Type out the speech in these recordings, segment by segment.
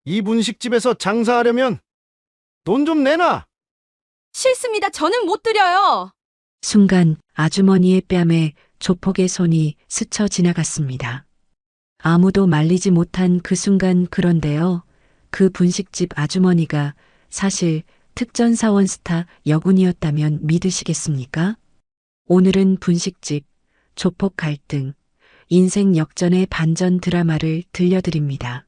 이 분식집에서 장사하려면 돈 좀 내놔. 싫습니다. 저는 못 드려요. 순간 아주머니의 뺨에 조폭의 손이 스쳐 지나갔습니다. 아무도 말리지 못한 그 순간 그런데요. 그 분식집 아주머니가 사실 특전사원 스타 여군이었다면 믿으시겠습니까? 오늘은 분식집, 조폭 갈등, 인생 역전의 반전 드라마를 들려드립니다.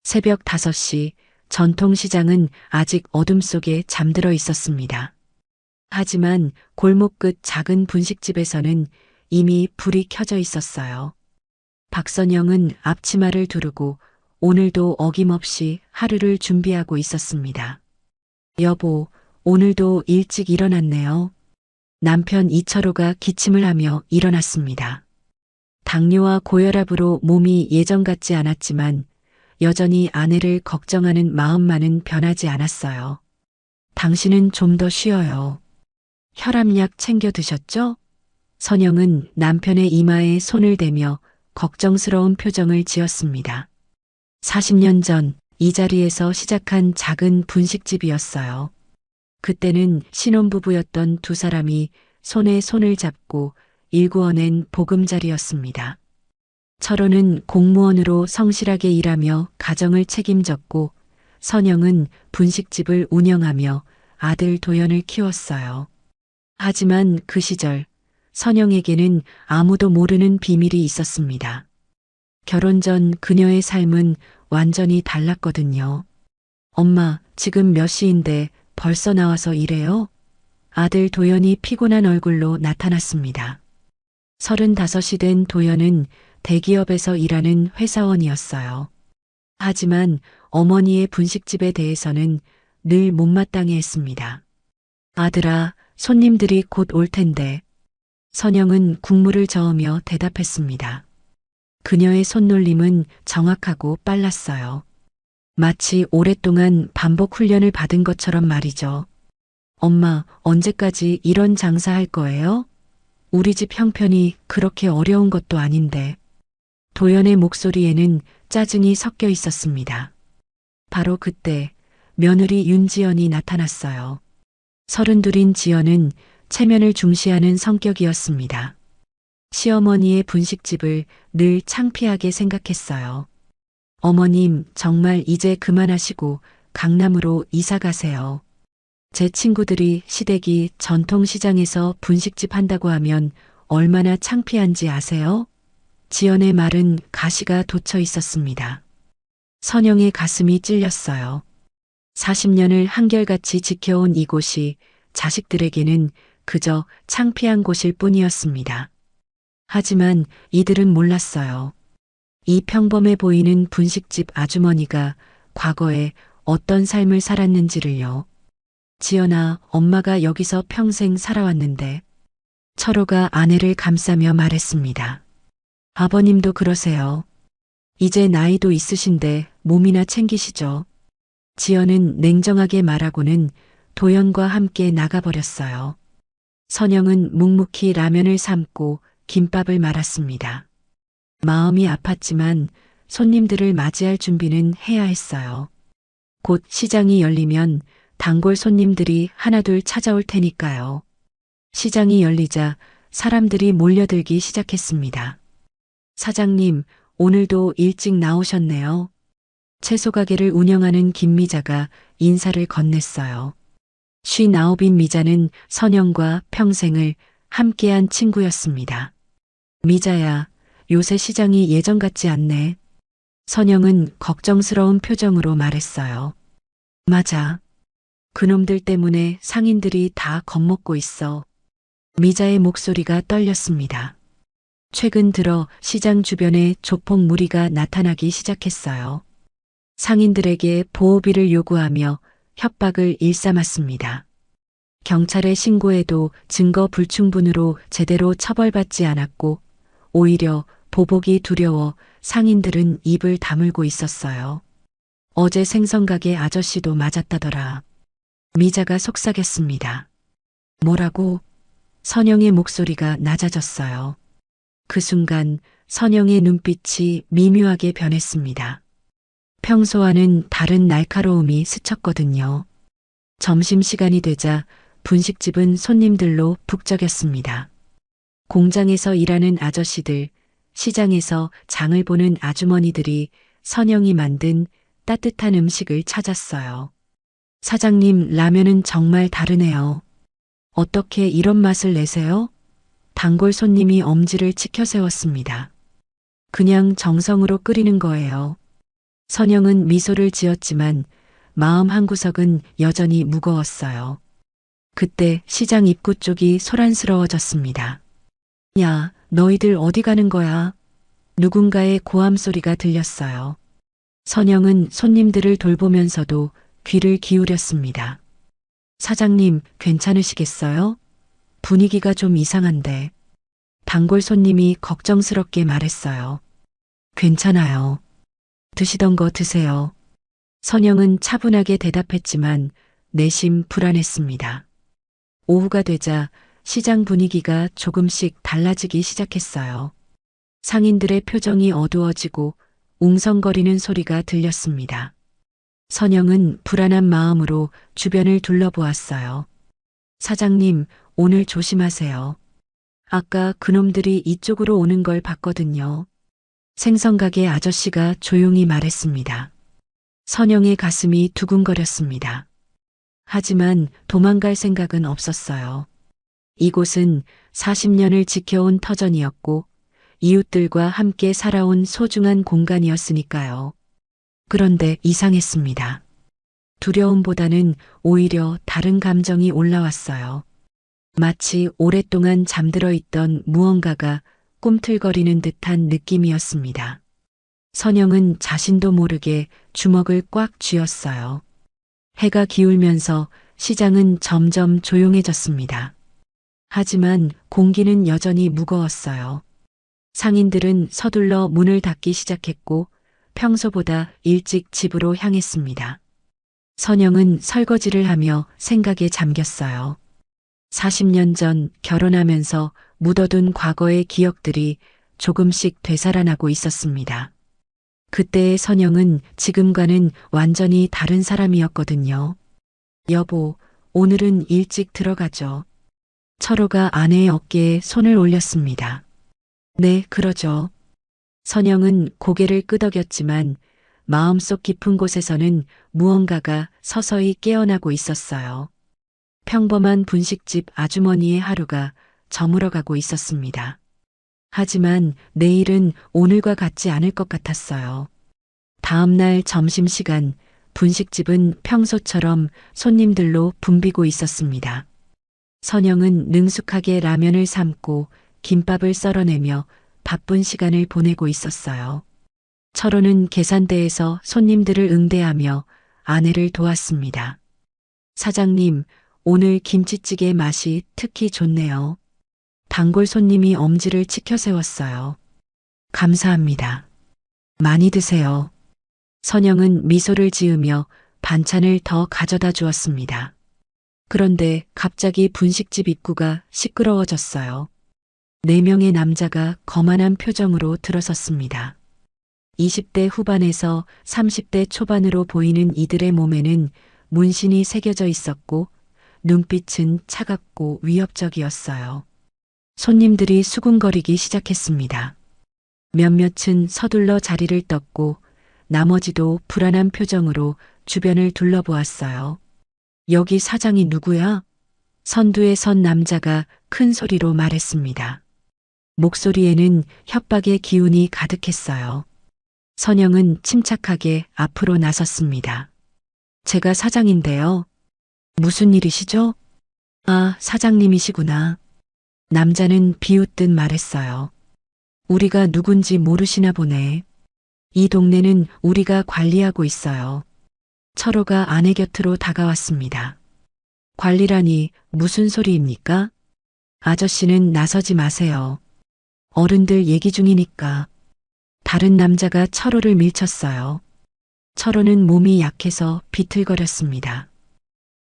새벽 5시 전통시장은 아직 어둠 속에 잠들어 있었습니다. 하지만 골목 끝 작은 분식집에서는 이미 불이 켜져 있었어요. 박선영은 앞치마를 두르고 오늘도 어김없이 하루를 준비하고 있었습니다. 여보, 오늘도 일찍 일어났네요. 남편 이철호가 기침을 하며 일어났습니다. 당뇨와 고혈압으로 몸이 예전 같지 않았지만 여전히 아내를 걱정하는 마음만은 변하지 않았어요. 당신은 좀 더 쉬어요. 혈압약 챙겨 드셨죠? 선영은 남편의 이마에 손을 대며 걱정스러운 표정을 지었습니다. 40년 전 이 자리에서 시작한 작은 분식집이었어요. 그때는 신혼부부였던 두 사람이 손에 손을 잡고 일구어낸 보금자리였습니다. 철호는 공무원으로 성실하게 일하며 가정을 책임졌고 선영은 분식집을 운영하며 아들 도연을 키웠어요. 하지만 그 시절 선영에게는 아무도 모르는 비밀이 있었습니다. 결혼 전 그녀의 삶은 완전히 달랐거든요. 엄마, 지금 몇 시인데 벌써 나와서 일해요? 아들 도연이 피곤한 얼굴로 나타났습니다. 35이 된 도연은 대기업에서 일하는 회사원이었어요. 하지만 어머니의 분식집에 대해서는 늘 못마땅해 했습니다. 아들아, 손님들이 곧 올 텐데. 선영은 국물을 저으며 대답했습니다. 그녀의 손놀림은 정확하고 빨랐어요. 마치 오랫동안 반복 훈련을 받은 것처럼 말이죠. 엄마, 언제까지 이런 장사할 거예요? 우리 집 형편이 그렇게 어려운 것도 아닌데. 도연의 목소리에는 짜증이 섞여 있었습니다. 바로 그때 며느리 윤지연이 나타났어요. 32인 지연은 체면을 중시하는 성격이었습니다. 시어머니의 분식집을 늘 창피하게 생각했어요. 어머님, 정말 이제 그만하시고 강남으로 이사 가세요. 제 친구들이 시댁이 전통시장에서 분식집 한다고 하면 얼마나 창피한지 아세요? 지연의 말은 가시가 돋쳐 있었습니다. 선영의 가슴이 찔렸어요. 40년을 한결같이 지켜온 이곳이 자식들에게는 그저 창피한 곳일 뿐이었습니다. 하지만 이들은 몰랐어요. 이 평범해 보이는 분식집 아주머니가 과거에 어떤 삶을 살았는지를요. 지연아, 엄마가 여기서 평생 살아왔는데. 철호가 아내를 감싸며 말했습니다. 아버님도 그러세요. 이제 나이도 있으신데 몸이나 챙기시죠. 지연은 냉정하게 말하고는 도연과 함께 나가버렸어요. 선영은 묵묵히 라면을 삶고 김밥을 말았습니다. 마음이 아팠지만 손님들을 맞이할 준비는 해야 했어요. 곧 시장이 열리면 단골 손님들이 하나둘 찾아올 테니까요. 시장이 열리자 사람들이 몰려들기 시작했습니다. 사장님, 오늘도 일찍 나오셨네요. 채소 가게를 운영하는 김미자가 인사를 건넸어요. 59인 미자는 선영과 평생을 함께한 친구였습니다. 미자야, 요새 시장이 예전 같지 않네. 선영은 걱정스러운 표정으로 말했어요. 맞아. 그놈들 때문에 상인들이 다 겁먹고 있어. 미자의 목소리가 떨렸습니다. 최근 들어 시장 주변에 조폭 무리가 나타나기 시작했어요. 상인들에게 보호비를 요구하며 협박을 일삼았습니다. 경찰에 신고해도 증거 불충분으로 제대로 처벌받지 않았고 오히려 보복이 두려워 상인들은 입을 다물고 있었어요. 어제 생선가게 아저씨도 맞았다더라. 미자가 속삭였습니다. 뭐라고? 선영의 목소리가 낮아졌어요. 그 순간 선영의 눈빛이 미묘하게 변했습니다. 평소와는 다른 날카로움이 스쳤거든요. 점심시간이 되자 분식집은 손님들로 북적였습니다. 공장에서 일하는 아저씨들, 시장에서 장을 보는 아주머니들이 선영이 만든 따뜻한 음식을 찾았어요. 사장님, 라면은 정말 다르네요. 어떻게 이런 맛을 내세요? 단골 손님이 엄지를 치켜 세웠습니다. 그냥 정성으로 끓이는 거예요. 선영은 미소를 지었지만 마음 한구석은 여전히 무거웠어요. 그때 시장 입구 쪽이 소란스러워졌습니다. 야, 너희들 어디 가는 거야? 누군가의 고함 소리가 들렸어요. 선영은 손님들을 돌보면서도 귀를 기울였습니다. 사장님, 괜찮으시겠어요? 분위기가 좀 이상한데. 단골 손님이 걱정스럽게 말했어요. 괜찮아요. 드시던 거 드세요. 선영은 차분하게 대답했지만 내심 불안했습니다. 오후가 되자 시장 분위기가 조금씩 달라지기 시작했어요. 상인들의 표정이 어두워지고 웅성거리는 소리가 들렸습니다. 선영은 불안한 마음으로 주변을 둘러보았어요. 사장님, 오늘 조심하세요. 아까 그놈들이 이쪽으로 오는 걸 봤거든요. 생선가게 아저씨가 조용히 말했습니다. 선영의 가슴이 두근거렸습니다. 하지만 도망갈 생각은 없었어요. 이곳은 40년을 지켜온 터전이었고 이웃들과 함께 살아온 소중한 공간이었으니까요. 그런데 이상했습니다. 두려움보다는 오히려 다른 감정이 올라왔어요. 마치 오랫동안 잠들어 있던 무언가가 꿈틀거리는 듯한 느낌이었습니다. 선영은 자신도 모르게 주먹을 꽉 쥐었어요. 해가 기울면서 시장은 점점 조용해졌습니다. 하지만 공기는 여전히 무거웠어요. 상인들은 서둘러 문을 닫기 시작했고 평소보다 일찍 집으로 향했습니다. 선영은 설거지를 하며 생각에 잠겼어요. 40년 전 결혼하면서 묻어둔 과거의 기억들이 조금씩 되살아나고 있었습니다. 그때의 선영은 지금과는 완전히 다른 사람이었거든요. 여보, 오늘은 일찍 들어가죠. 철호가 아내의 어깨에 손을 올렸습니다. 네, 그러죠. 선영은 고개를 끄덕였지만 마음속 깊은 곳에서는 무언가가 서서히 깨어나고 있었어요. 평범한 분식집 아주머니의 하루가 저물어가고 있었습니다. 하지만 내일은 오늘과 같지 않을 것 같았어요. 다음 날 점심시간 분식집은 평소처럼 손님들로 붐비고 있었습니다. 선영은 능숙하게 라면을 삶고 김밥을 썰어내며 바쁜 시간을 보내고 있었어요. 철호는 계산대에서 손님들을 응대하며 아내를 도왔습니다. 사장님, 오늘 김치찌개 맛이 특히 좋네요. 단골 손님이 엄지를 치켜 세웠어요. 감사합니다. 많이 드세요. 선영은 미소를 지으며 반찬을 더 가져다 주었습니다. 그런데 갑자기 분식집 입구가 시끄러워졌어요. 4명의 남자가 거만한 표정으로 들어섰습니다. 20대 후반에서 30대 초반으로 보이는 이들의 몸에는 문신이 새겨져 있었고 눈빛은 차갑고 위협적이었어요. 손님들이 수군거리기 시작했습니다. 몇몇은 서둘러 자리를 떴고 나머지도 불안한 표정으로 주변을 둘러보았어요. 여기 사장이 누구야? 선두에 선 남자가 큰 소리로 말했습니다. 목소리에는 협박의 기운이 가득했어요. 선영은 침착하게 앞으로 나섰습니다. 제가 사장인데요. 무슨 일이시죠? 아, 사장님이시구나. 남자는 비웃듯 말했어요. 우리가 누군지 모르시나 보네. 이 동네는 우리가 관리하고 있어요. 철호가 아내 곁으로 다가왔습니다. 관리라니 무슨 소리입니까? 아저씨는 나서지 마세요. 어른들 얘기 중이니까. 다른 남자가 철호를 밀쳤어요. 철호는 몸이 약해서 비틀거렸습니다.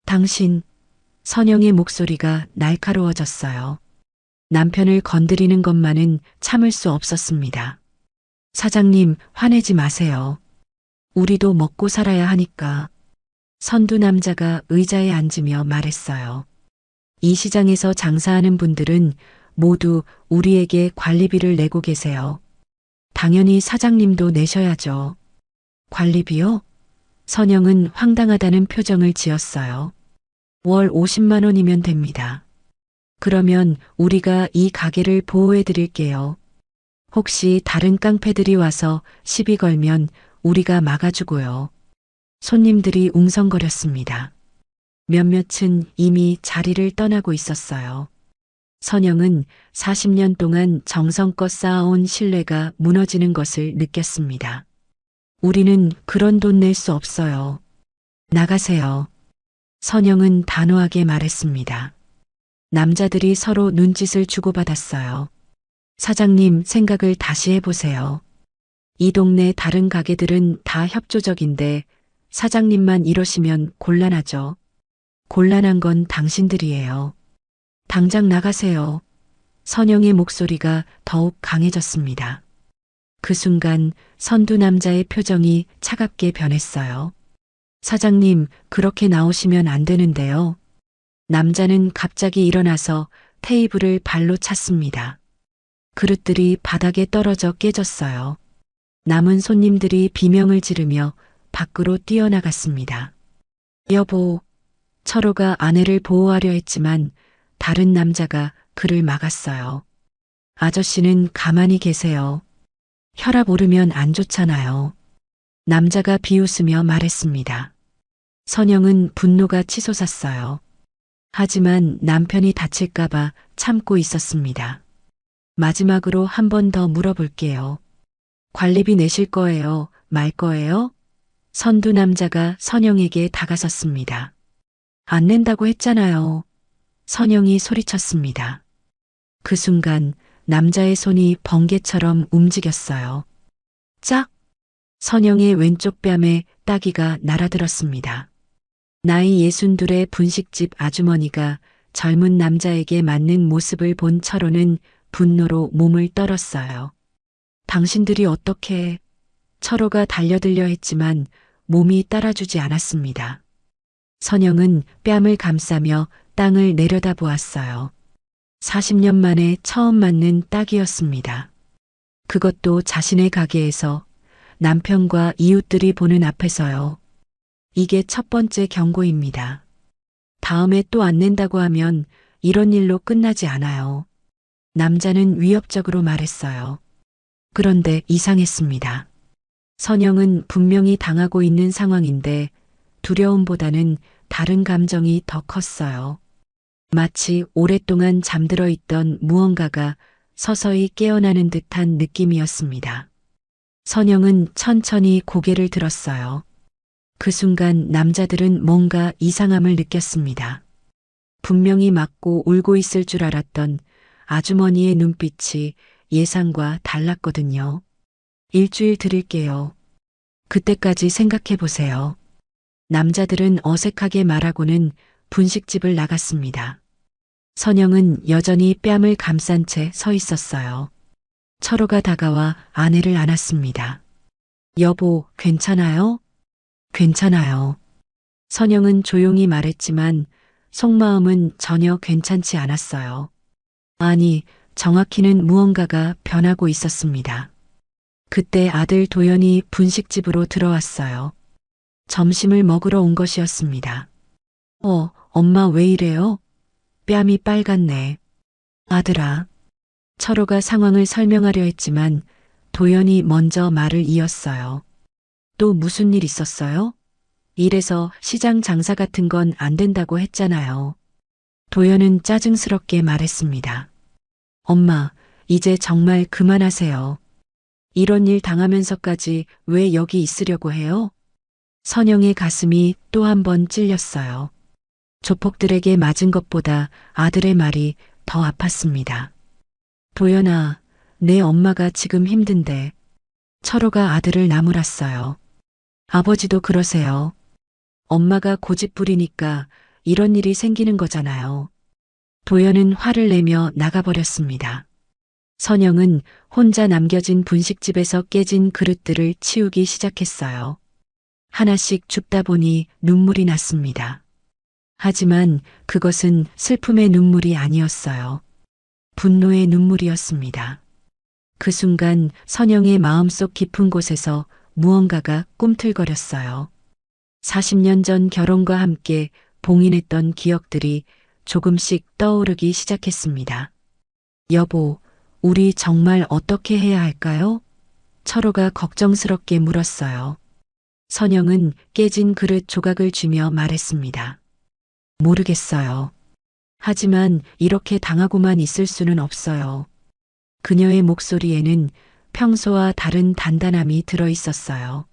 당신, 선영의 목소리가 날카로워졌어요. 남편을 건드리는 것만은 참을 수 없었습니다. 사장님, 화내지 마세요. 우리도 먹고 살아야 하니까. 선두 남자가 의자에 앉으며 말했어요. 이 시장에서 장사하는 분들은 모두 우리에게 관리비를 내고 계세요. 당연히 사장님도 내셔야죠. 관리비요? 선영은 황당하다는 표정을 지었어요. 월 50만 원이면 됩니다. 그러면 우리가 이 가게를 보호해 드릴게요. 혹시 다른 깡패들이 와서 시비 걸면 우리가 막아주고요. 손님들이 웅성거렸습니다. 몇몇은 이미 자리를 떠나고 있었어요. 선영은 40년 동안 정성껏 쌓아온 신뢰가 무너지는 것을 느꼈습니다. 우리는 그런 돈 낼 수 없어요. 나가세요. 선영은 단호하게 말했습니다. 남자들이 서로 눈짓을 주고받았어요. 사장님, 생각을 다시 해보세요. 이 동네 다른 가게들은 다 협조적인데 사장님만 이러시면 곤란하죠. 곤란한 건 당신들이에요. 당장 나가세요. 선영의 목소리가 더욱 강해졌습니다. 그 순간 선두 남자의 표정이 차갑게 변했어요. 사장님, 그렇게 나오시면 안 되는데요. 남자는 갑자기 일어나서 테이블을 발로 찼습니다. 그릇들이 바닥에 떨어져 깨졌어요. 남은 손님들이 비명을 지르며 밖으로 뛰어나갔습니다. 여보, 철호가 아내를 보호하려 했지만 다른 남자가 그를 막았어요. 아저씨는 가만히 계세요. 혈압 오르면 안 좋잖아요. 남자가 비웃으며 말했습니다. 선영은 분노가 치솟았어요. 하지만 남편이 다칠까봐 참고 있었습니다. 마지막으로 한 번 더 물어볼게요. 관리비 내실 거예요? 말 거예요? 선두 남자가 선영에게 다가섰습니다. 안 낸다고 했잖아요. 선영이 소리쳤습니다. 그 순간 남자의 손이 번개처럼 움직였어요. 짝! 선영의 왼쪽 뺨에 따기가 날아들었습니다. 나이 62의 분식집 아주머니가 젊은 남자에게 맞는 모습을 본 철호는 분노로 몸을 떨었어요. 당신들이 어떻게... 철호가 달려들려 했지만 몸이 따라주지 않았습니다. 선영은 뺨을 감싸며 땅을 내려다보았어요. 40년 만에 처음 맞는 딱이었습니다. 그것도 자신의 가게에서 남편과 이웃들이 보는 앞에서요. 이게 첫 번째 경고입니다. 다음에 또 안 낸다고 하면 이런 일로 끝나지 않아요. 남자는 위협적으로 말했어요. 그런데 이상했습니다. 선영은 분명히 당하고 있는 상황인데 두려움보다는 다른 감정이 더 컸어요. 마치 오랫동안 잠들어 있던 무언가가 서서히 깨어나는 듯한 느낌이었습니다. 선영은 천천히 고개를 들었어요. 그 순간 남자들은 뭔가 이상함을 느꼈습니다. 분명히 맞고 울고 있을 줄 알았던 아주머니의 눈빛이 예상과 달랐거든요. 일주일 드릴게요. 그때까지 생각해 보세요. 남자들은 어색하게 말하고는 분식집을 나갔습니다. 선영은 여전히 뺨을 감싼 채 서 있었어요. 철호가 다가와 아내를 안았습니다. 여보, 괜찮아요? 괜찮아요. 선영은 조용히 말했지만 속마음은 전혀 괜찮지 않았어요. 아니, 정확히는 무언가가 변하고 있었습니다. 그때 아들 도연이 분식집으로 들어왔어요. 점심을 먹으러 온 것이었습니다. 엄마 왜 이래요? 뺨이 빨갛네. 아들아. 철호가 상황을 설명하려 했지만 도연이 먼저 말을 이었어요. 또 무슨 일 있었어요? 이래서 시장 장사 같은 건 안 된다고 했잖아요. 도연은 짜증스럽게 말했습니다. 엄마, 이제 정말 그만하세요. 이런 일 당하면서까지 왜 여기 있으려고 해요? 선영의 가슴이 또 한 번 찔렸어요. 조폭들에게 맞은 것보다 아들의 말이 더 아팠습니다. 도연아, 내 엄마가 지금 힘든데. 철호가 아들을 나무랐어요. 아버지도 그러세요. 엄마가 고집부리니까 이런 일이 생기는 거잖아요. 도연은 화를 내며 나가버렸습니다. 선영은 혼자 남겨진 분식집에서 깨진 그릇들을 치우기 시작했어요. 하나씩 줍다 보니 눈물이 났습니다. 하지만 그것은 슬픔의 눈물이 아니었어요. 분노의 눈물이었습니다. 그 순간 선영의 마음속 깊은 곳에서 무언가가 꿈틀거렸어요. 40년 전 결혼과 함께 봉인했던 기억들이 조금씩 떠오르기 시작했습니다. 여보, 우리 정말 어떻게 해야 할까요? 철호가 걱정스럽게 물었어요. 선영은 깨진 그릇 조각을 쥐며 말했습니다. 모르겠어요. 하지만 이렇게 당하고만 있을 수는 없어요. 그녀의 목소리에는 평소와 다른 단단함이 들어 있었어요.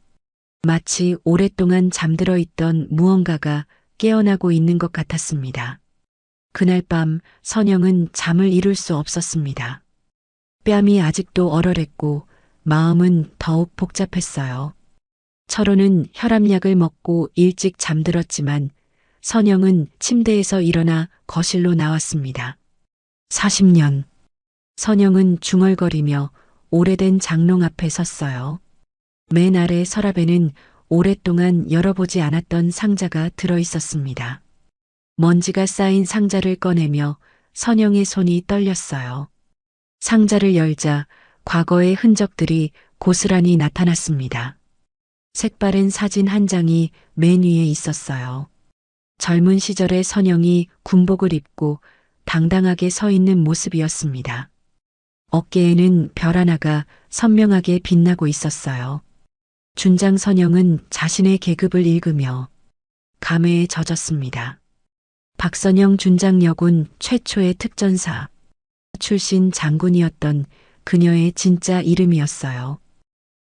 마치 오랫동안 잠들어 있던 무언가가 깨어나고 있는 것 같았습니다. 그날 밤 선영은 잠을 이룰 수 없었습니다. 뺨이 아직도 얼얼했고 마음은 더욱 복잡했어요. 철호는 혈압약을 먹고 일찍 잠들었지만 선영은 침대에서 일어나 거실로 나왔습니다. 40년. 선영은 중얼거리며 오래된 장롱 앞에 섰어요. 맨 아래 서랍에는 오랫동안 열어보지 않았던 상자가 들어 있었습니다. 먼지가 쌓인 상자를 꺼내며 선영의 손이 떨렸어요. 상자를 열자 과거의 흔적들이 고스란히 나타났습니다. 색바랜 사진 한 장이 맨 위에 있었어요. 젊은 시절의 선영이 군복을 입고 당당하게 서 있는 모습이었습니다. 어깨에는 별 하나가 선명하게 빛나고 있었어요. 준장 선영은 자신의 계급을 읽으며 감회에 젖었습니다. 박선영 준장여군 최초의 특전사 출신 장군이었던 그녀의 진짜 이름이었어요.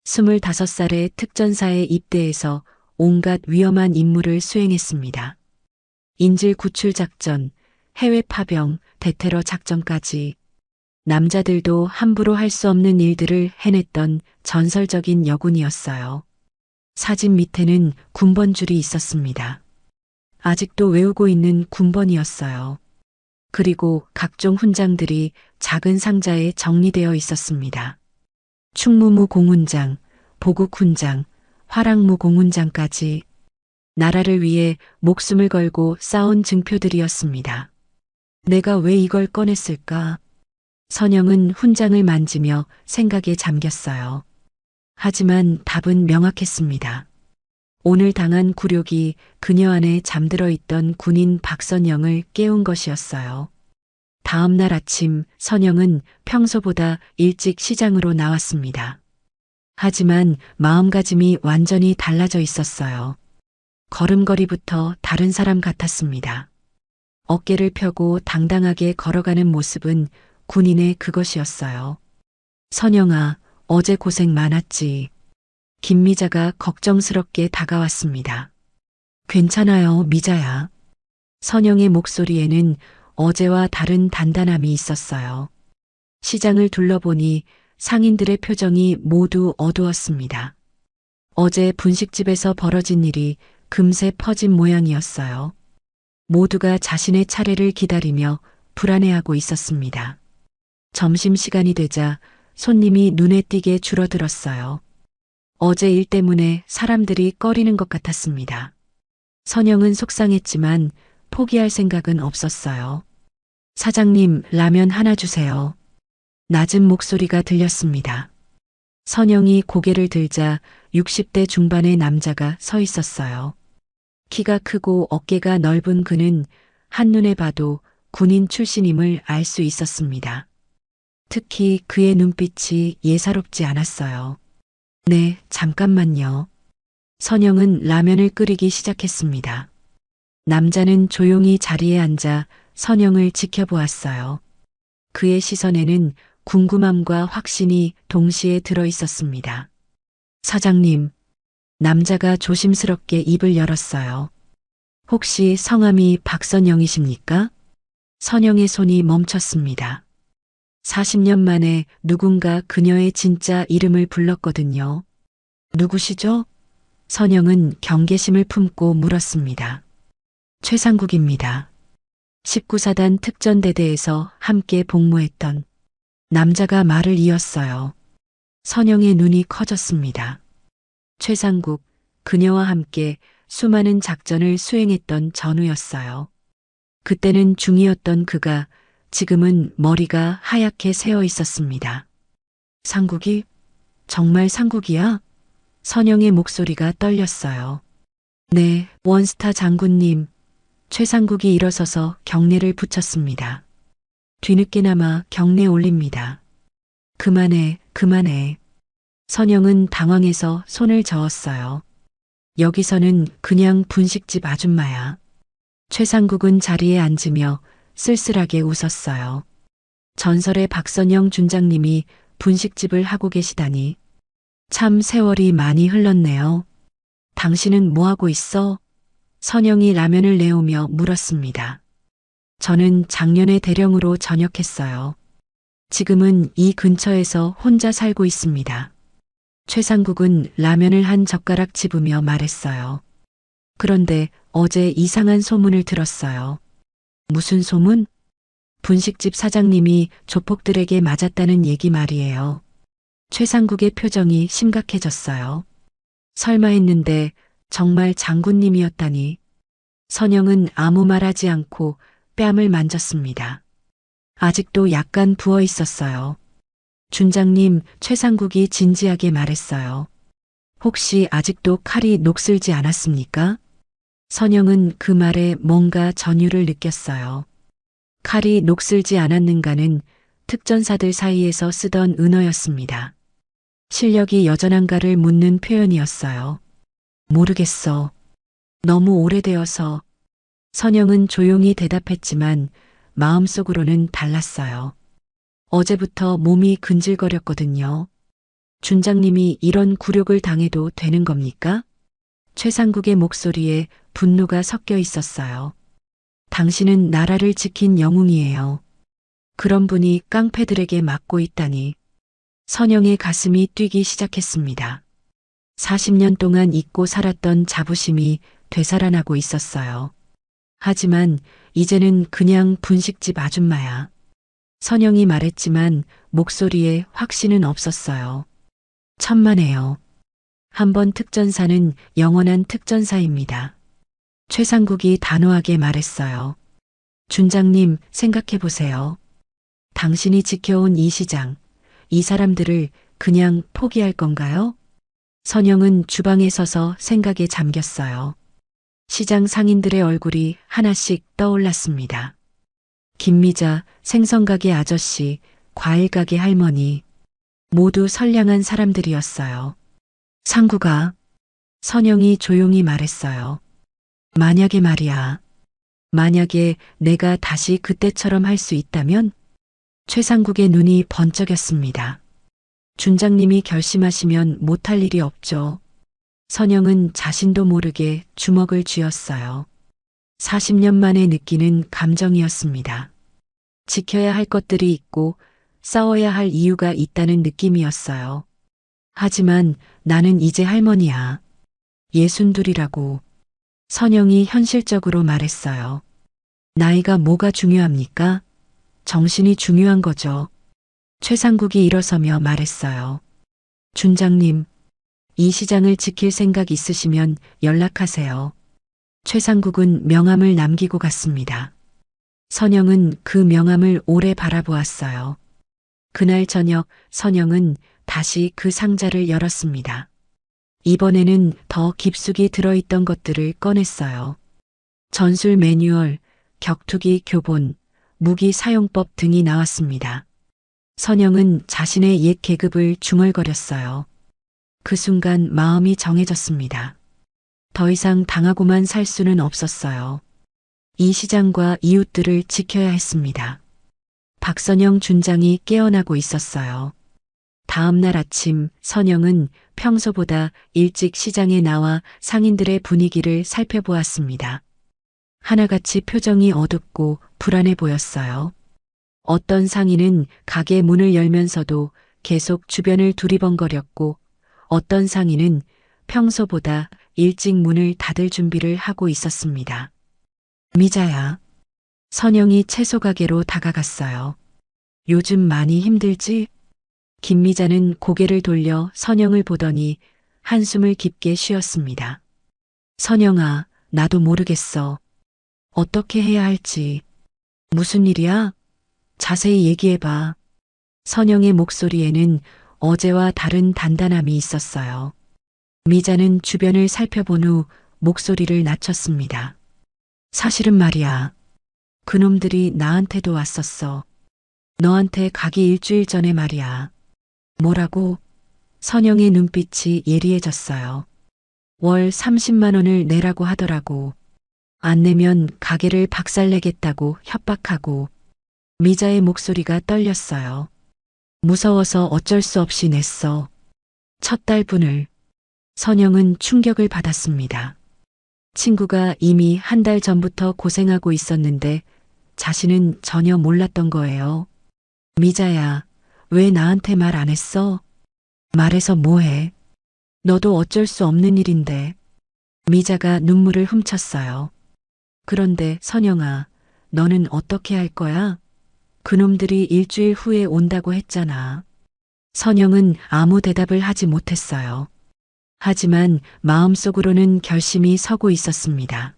25살의 특전사에 입대해서 온갖 위험한 임무를 수행했습니다. 인질 구출 작전, 해외 파병, 대테러 작전까지 남자들도 함부로 할 수 없는 일들을 해냈던 전설적인 여군이었어요. 사진 밑에는 군번줄이 있었습니다. 아직도 외우고 있는 군번이었어요. 그리고 각종 훈장들이 작은 상자에 정리되어 있었습니다. 충무무 공훈장, 보국훈장, 화랑무 공훈장까지 나라를 위해 목숨을 걸고 싸운 증표들이었습니다. 내가 왜 이걸 꺼냈을까? 선영은 훈장을 만지며 생각에 잠겼어요. 하지만 답은 명확했습니다. 오늘 당한 굴욕이 그녀 안에 잠들어 있던 군인 박선영을 깨운 것이었어요. 다음 날 아침 선영은 평소보다 일찍 시장으로 나왔습니다. 하지만 마음가짐이 완전히 달라져 있었어요. 걸음걸이부터 다른 사람 같았습니다. 어깨를 펴고 당당하게 걸어가는 모습은 군인의 그것이었어요. 선영아, 어제 고생 많았지. 김미자가 걱정스럽게 다가왔습니다. 괜찮아요, 미자야. 선영의 목소리에는 어제와 다른 단단함이 있었어요. 시장을 둘러보니 상인들의 표정이 모두 어두웠습니다. 어제 분식집에서 벌어진 일이 금세 퍼진 모양이었어요. 모두가 자신의 차례를 기다리며 불안해하고 있었습니다. 점심시간이 되자 손님이 눈에 띄게 줄어들었어요. 어제 일 때문에 사람들이 꺼리는 것 같았습니다. 선영은 속상했지만 포기할 생각은 없었어요. 사장님, 라면 하나 주세요. 낮은 목소리가 들렸습니다. 선영이 고개를 들자 60대 중반의 남자가 서 있었어요. 키가 크고 어깨가 넓은 그는 한눈에 봐도 군인 출신임을 알 수 있었습니다. 특히 그의 눈빛이 예사롭지 않았어요. 네, 잠깐만요. 선영은 라면을 끓이기 시작했습니다. 남자는 조용히 자리에 앉아 선영을 지켜보았어요. 그의 시선에는 궁금함과 확신이 동시에 들어 있었습니다. 사장님, 남자가 조심스럽게 입을 열었어요. 혹시 성함이 박선영이십니까? 선영의 손이 멈췄습니다. 40년 만에 누군가 그녀의 진짜 이름을 불렀거든요. 누구시죠? 선영은 경계심을 품고 물었습니다. 최상국입니다. 19사단 특전대대에서 함께 복무했던 남자가 말을 이었어요. 선영의 눈이 커졌습니다. 최상국, 그녀와 함께 수많은 작전을 수행했던 전우였어요. 그때는 중이었던 그가 지금은 머리가 하얗게 새어 있었습니다. 상국이? 정말 상국이야? 선영의 목소리가 떨렸어요. 네, 원스타 장군님. 최상국이 일어서서 경례를 붙였습니다. 뒤늦게나마 경례 올립니다. 그만해, 그만해. 선영은 당황해서 손을 저었어요. 여기서는 그냥 분식집 아줌마야. 최상국은 자리에 앉으며 쓸쓸하게 웃었어요. 전설의 박선영 준장님이 분식집을 하고 계시다니. 참 세월이 많이 흘렀네요. 당신은 뭐하고 있어? 선영이 라면을 내오며 물었습니다. 저는 작년에 대령으로 전역했어요. 지금은 이 근처에서 혼자 살고 있습니다. 최상국은 라면을 한 젓가락 집으며 말했어요. 그런데 어제 이상한 소문을 들었어요. 무슨 소문? 분식집 사장님이 조폭들에게 맞았다는 얘기 말이에요. 최상국의 표정이 심각해졌어요. 설마 했는데 정말 장군님이었다니. 선영은 아무 말 하지 않고 뺨을 만졌습니다. 아직도 약간 부어 있었어요. 준장님, 최상국이 진지하게 말했어요. 혹시 아직도 칼이 녹슬지 않았습니까? 선영은 그 말에 뭔가 전율을 느꼈어요. 칼이 녹슬지 않았는가는 특전사들 사이에서 쓰던 은어였습니다. 실력이 여전한가를 묻는 표현이었어요. 모르겠어. 너무 오래되어서. 선영은 조용히 대답했지만 마음속으로는 달랐어요. 어제부터 몸이 근질거렸거든요. 준장님이 이런 굴욕을 당해도 되는 겁니까? 최상국의 목소리에 분노가 섞여 있었어요. 당신은 나라를 지킨 영웅이에요. 그런 분이 깡패들에게 맞고 있다니. 선영의 가슴이 뛰기 시작했습니다. 40년 동안 잊고 살았던 자부심이 되살아나고 있었어요. 하지만 이제는 그냥 분식집 아줌마야. 선영이 말했지만 목소리에 확신은 없었어요. 천만에요. 한번 특전사는 영원한 특전사입니다. 최상국이 단호하게 말했어요. 준장님, 생각해보세요. 당신이 지켜온 이 시장, 이 사람들을 그냥 포기할 건가요? 선영은 주방에 서서 생각에 잠겼어요. 시장 상인들의 얼굴이 하나씩 떠올랐습니다. 김미자, 생선가게 아저씨, 과일가게 할머니, 모두 선량한 사람들이었어요. 상구가, 선영이 조용히 말했어요. 만약에 말이야. 만약에 내가 다시 그때처럼 할 수 있다면? 최상국의 눈이 번쩍였습니다. 준장님이 결심하시면 못할 일이 없죠. 선영은 자신도 모르게 주먹을 쥐었어요. 40년 만에 느끼는 감정이었습니다. 지켜야 할 것들이 있고 싸워야 할 이유가 있다는 느낌이었어요. 하지만 나는 이제 할머니야. 62이라고. 선영이 현실적으로 말했어요. 나이가 뭐가 중요합니까? 정신이 중요한 거죠. 최상국이 일어서며 말했어요. 준장님, 이 시장을 지킬 생각 있으시면 연락하세요. 최상국은 명함을 남기고 갔습니다. 선영은 그 명함을 오래 바라보았어요. 그날 저녁 선영은 다시 그 상자를 열었습니다. 이번에는 더 깊숙이 들어있던 것들을 꺼냈어요. 전술 매뉴얼, 격투기 교본, 무기 사용법 등이 나왔습니다. 선영은 자신의 옛 계급을 중얼거렸어요. 그 순간 마음이 정해졌습니다. 더 이상 당하고만 살 수는 없었어요. 이 시장과 이웃들을 지켜야 했습니다. 박선영 준장이 깨어나고 있었어요. 다음 날 아침 선영은 평소보다 일찍 시장에 나와 상인들의 분위기를 살펴보았습니다. 하나같이 표정이 어둡고 불안해 보였어요. 어떤 상인은 가게 문을 열면서도 계속 주변을 두리번거렸고 어떤 상인은 평소보다 일찍 문을 닫을 준비를 하고 있었습니다. 미자야. 선영이 채소 가게로 다가갔어요. 요즘 많이 힘들지? 김미자는 고개를 돌려 선영을 보더니 한숨을 깊게 쉬었습니다. 선영아, 나도 모르겠어. 어떻게 해야 할지. 무슨 일이야? 자세히 얘기해봐. 선영의 목소리에는 어제와 다른 단단함이 있었어요. 미자는 주변을 살펴본 후 목소리를 낮췄습니다. 사실은 말이야. 그놈들이 나한테도 왔었어. 너한테 가기 일주일 전에 말이야. 뭐라고? 선영의 눈빛이 예리해졌어요. 월 30만 원을 내라고 하더라고. 안 내면 가게를 박살내겠다고 협박하고. 미자의 목소리가 떨렸어요. 무서워서 어쩔 수 없이 냈어. 첫 달분을. 선영은 충격을 받았습니다. 친구가 이미 한 달 전부터 고생하고 있었는데 자신은 전혀 몰랐던 거예요. 미자야, 왜 나한테 말 안 했어? 말해서 뭐해? 너도 어쩔 수 없는 일인데. 미자가 눈물을 훔쳤어요. 그런데 선영아, 너는 어떻게 할 거야? 그놈들이 일주일 후에 온다고 했잖아. 선영은 아무 대답을 하지 못했어요. 하지만 마음속으로는 결심이 서고 있었습니다.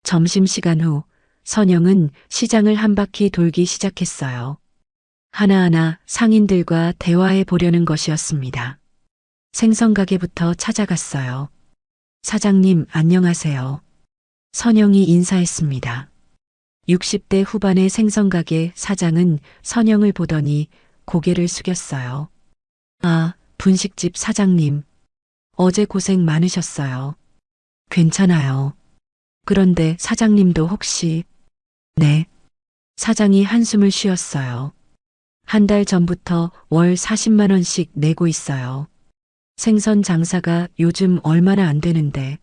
점심시간 후 선영은 시장을 한 바퀴 돌기 시작했어요. 하나하나 상인들과 대화해 보려는 것이었습니다. 생선가게부터 찾아갔어요. 사장님, 안녕하세요. 선영이 인사했습니다. 60대 후반의 생선가게 사장은 선영을 보더니 고개를 숙였어요. 아, 분식집 사장님. 어제 고생 많으셨어요. 괜찮아요. 그런데 사장님도 혹시... 네. 사장이 한숨을 쉬었어요. 한 달 전부터 월 40만 원씩 내고 있어요. 생선 장사가 요즘 얼마나 안 되는데.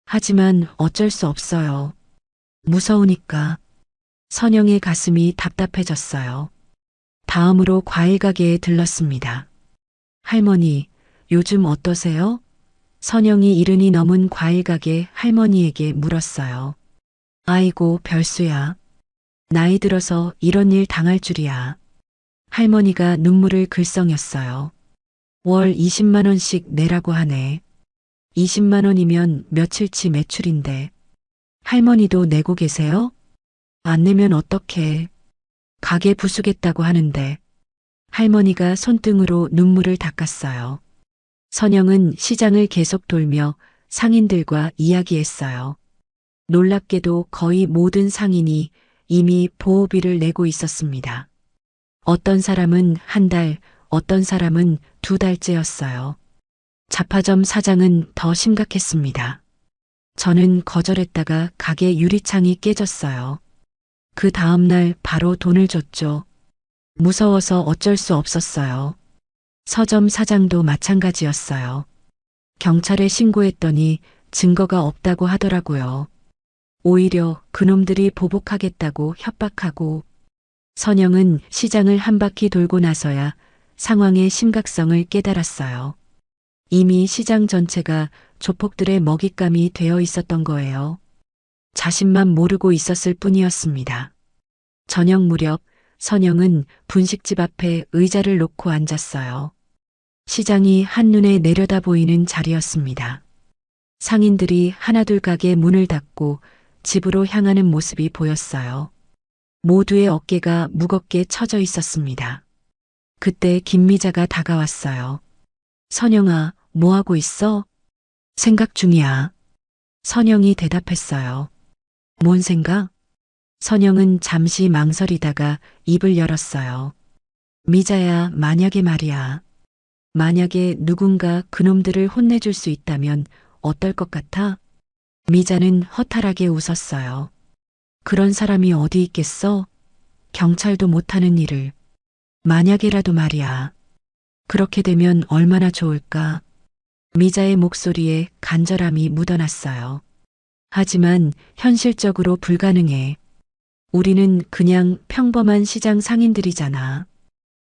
하지만 어쩔 수 없어요. 무서우니까. 선영의 가슴이 답답해졌어요. 다음으로 과일 가게에 들렀습니다. 할머니, 요즘 어떠세요? 선영이 70이 넘은 과일 가게 할머니에게 물었어요. 아이고, 별수야. 나이 들어서 이런 일 당할 줄이야. 할머니가 눈물을 글썽였어요. 월 20만 원씩 내라고 하네. 20만 원이면 며칠치 매출인데. 할머니도 내고 계세요? 안 내면 어떡해. 가게 부수겠다고 하는데. 할머니가 손등으로 눈물을 닦았어요. 선영은 시장을 계속 돌며 상인들과 이야기했어요. 놀랍게도 거의 모든 상인이 이미 보호비를 내고 있었습니다. 어떤 사람은 한 달, 어떤 사람은 2달째였어요. 잡화점 사장은 더 심각했습니다. 저는 거절했다가 가게 유리창이 깨졌어요. 그 다음날 바로 돈을 줬죠. 무서워서 어쩔 수 없었어요. 서점 사장도 마찬가지였어요. 경찰에 신고했더니 증거가 없다고 하더라고요. 오히려 그놈들이 보복하겠다고 협박하고. 선영은 시장을 한 바퀴 돌고 나서야 상황의 심각성을 깨달았어요. 이미 시장 전체가 조폭들의 먹잇감이 되어 있었던 거예요. 자신만 모르고 있었을 뿐이었습니다. 저녁 무렵 선영은 분식집 앞에 의자를 놓고 앉았어요. 시장이 한눈에 내려다 보이는 자리였습니다. 상인들이 하나둘 가게 문을 닫고 집으로 향하는 모습이 보였어요. 모두의 어깨가 무겁게 처져 있었습니다. 그때 김미자가 다가왔어요. 선영아, 뭐하고 있어? 생각 중이야. 선영이 대답했어요. 뭔 생각? 선영은 잠시 망설이다가 입을 열었어요. 미자야, 만약에 말이야. 만약에 누군가 그놈들을 혼내줄 수 있다면 어떨 것 같아? 미자는 허탈하게 웃었어요. 그런 사람이 어디 있겠어? 경찰도 못하는 일을. 만약에라도 말이야. 그렇게 되면 얼마나 좋을까? 미자의 목소리에 간절함이 묻어났어요. 하지만 현실적으로 불가능해. 우리는 그냥 평범한 시장 상인들이잖아.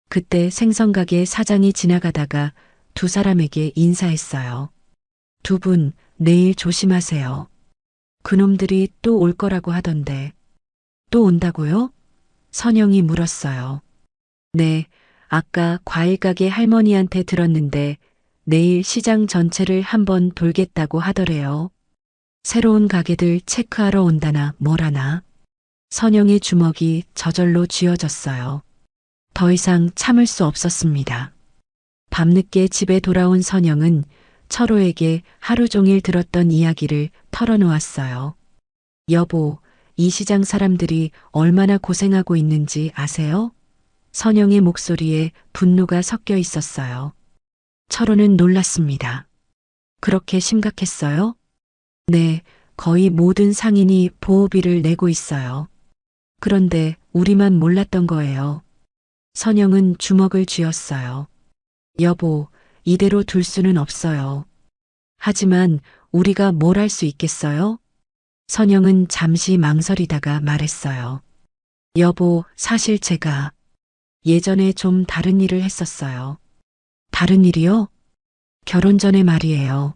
그때 생선가게 사장이 지나가다가 두 사람에게 인사했어요. 두 분, 내일 조심하세요. 그놈들이 또 올 거라고 하던데. 또 온다고요? 선영이 물었어요. 네, 아까 과일 가게 할머니한테 들었는데 내일 시장 전체를 한번 돌겠다고 하더래요. 새로운 가게들 체크하러 온다나 뭐라나. 선영의 주먹이 저절로 쥐어졌어요. 더 이상 참을 수 없었습니다. 밤늦게 집에 돌아온 선영은 철호에게 하루 종일 들었던 이야기를 털어놓았어요. 여보, 이 시장 사람들이 얼마나 고생하고 있는지 아세요? 선영의 목소리에 분노가 섞여 있었어요. 철호는 놀랐습니다. 그렇게 심각했어요? 네, 거의 모든 상인이 보호비를 내고 있어요. 그런데 우리만 몰랐던 거예요. 선영은 주먹을 쥐었어요. 여보, 이대로 둘 수는 없어요. 하지만 우리가 뭘 할 수 있겠어요? 선영은 잠시 망설이다가 말했어요. 여보, 사실 제가 예전에 좀 다른 일을 했었어요. 다른 일이요? 결혼 전에 말이에요.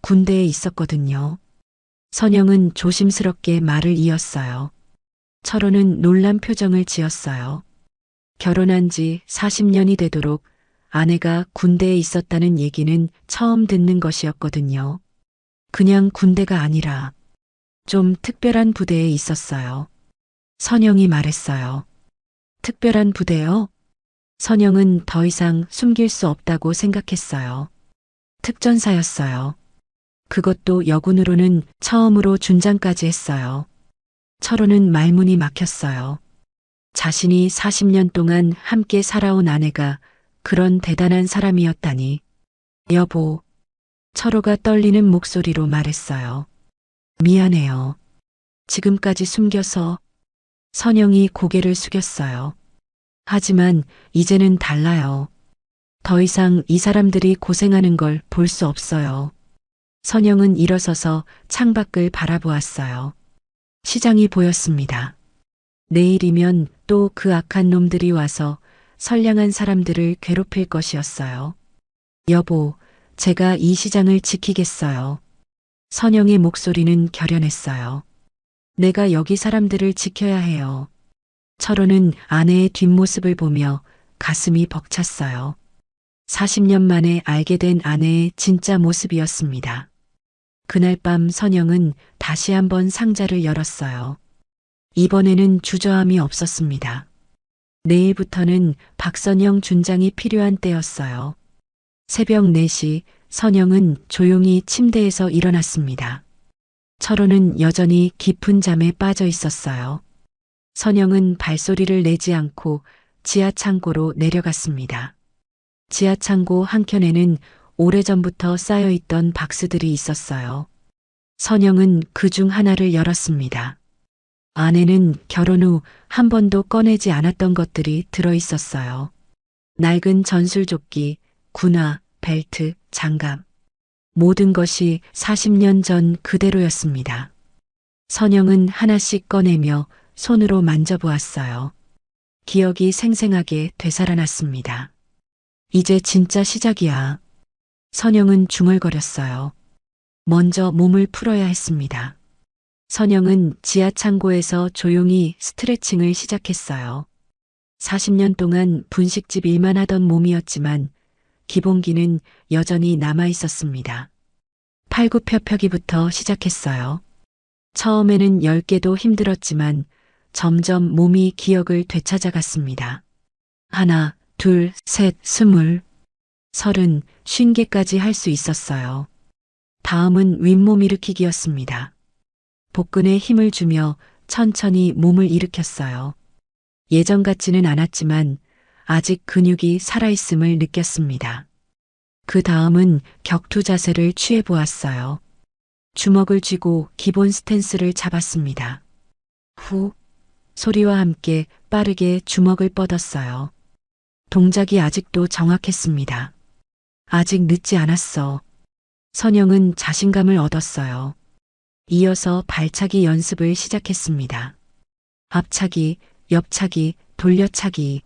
군대에 있었거든요. 선영은 조심스럽게 말을 이었어요. 철호는 놀란 표정을 지었어요. 결혼한 지 40년이 되도록 아내가 군대에 있었다는 얘기는 처음 듣는 것이었거든요. 그냥 군대가 아니라 좀 특별한 부대에 있었어요. 선영이 말했어요. 특별한 부대요? 선영은 더 이상 숨길 수 없다고 생각했어요. 특전사였어요. 그것도 여군으로는 처음으로 준장까지 했어요. 철호는 말문이 막혔어요. 자신이 40년 동안 함께 살아온 아내가 그런 대단한 사람이었다니. 여보, 철호가 떨리는 목소리로 말했어요. 미안해요. 지금까지 숨겨서. 선영이 고개를 숙였어요. 하지만 이제는 달라요. 더 이상 이 사람들이 고생하는 걸 볼 수 없어요. 선영은 일어서서 창밖을 바라보았어요. 시장이 보였습니다. 내일이면 또 그 악한 놈들이 와서 선량한 사람들을 괴롭힐 것이었어요. 여보, 제가 이 시장을 지키겠어요. 선영의 목소리는 결연했어요. 내가 여기 사람들을 지켜야 해요. 철호는 아내의 뒷모습을 보며 가슴이 벅찼어요. 40년 만에 알게 된 아내의 진짜 모습이었습니다. 그날 밤 선영은 다시 한번 상자를 열었어요. 이번에는 주저함이 없었습니다. 내일부터는 박선영 준장이 필요한 때였어요. 새벽 4시 선영은 조용히 침대에서 일어났습니다. 철호는 여전히 깊은 잠에 빠져 있었어요. 선영은 발소리를 내지 않고 지하 창고로 내려갔습니다. 지하 창고 한켠에는 오래전부터 쌓여있던 박스들이 있었어요. 선영은 그 중 하나를 열었습니다. 안에는 결혼 후 한 번도 꺼내지 않았던 것들이 들어있었어요. 낡은 전술조끼, 군화, 벨트, 장갑. 모든 것이 40년 전 그대로였습니다. 선영은 하나씩 꺼내며 손으로 만져보았어요. 기억이 생생하게 되살아났습니다. 이제 진짜 시작이야. 선영은 중얼거렸어요. 먼저 몸을 풀어야 했습니다. 선영은 지하 창고에서 조용히 스트레칭을 시작했어요. 40년 동안 분식집 일만 하던 몸이었지만 기본기는 여전히 남아 있었습니다. 팔굽혀펴기부터 시작했어요. 처음에는 10개도 힘들었지만 점점 몸이 기억을 되찾아갔습니다. 1, 2, 3, 20, 30, 50개까지 할 수 있었어요. 다음은 윗몸 일으키기였습니다. 복근에 힘을 주며 천천히 몸을 일으켰어요. 예전 같지는 않았지만 아직 근육이 살아있음을 느꼈습니다. 그 다음은 격투 자세를 취해보았어요. 주먹을 쥐고 기본 스탠스를 잡았습니다. 후 소리와 함께 빠르게 주먹을 뻗었어요. 동작이 아직도 정확했습니다. 아직 늦지 않았어. 선영은 자신감을 얻었어요. 이어서 발차기 연습을 시작했습니다. 앞차기, 옆차기, 돌려차기.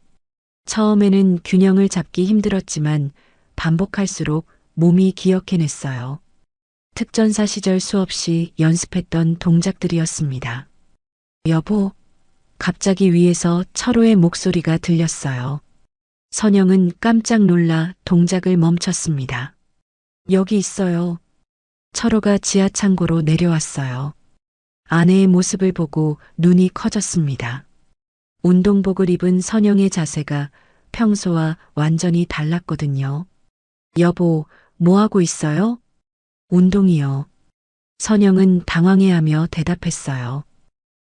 처음에는 균형을 잡기 힘들었지만 반복할수록 몸이 기억해냈어요. 특전사 시절 수없이 연습했던 동작들이었습니다. 여보, 갑자기 위에서 철호의 목소리가 들렸어요. 선영은 깜짝 놀라 동작을 멈췄습니다. 여기 있어요. 철호가 지하 창고로 내려왔어요. 아내의 모습을 보고 눈이 커졌습니다. 운동복을 입은 선영의 자세가 평소와 완전히 달랐거든요. 여보, 뭐 하고 있어요? 운동이요. 선영은 당황해하며 대답했어요.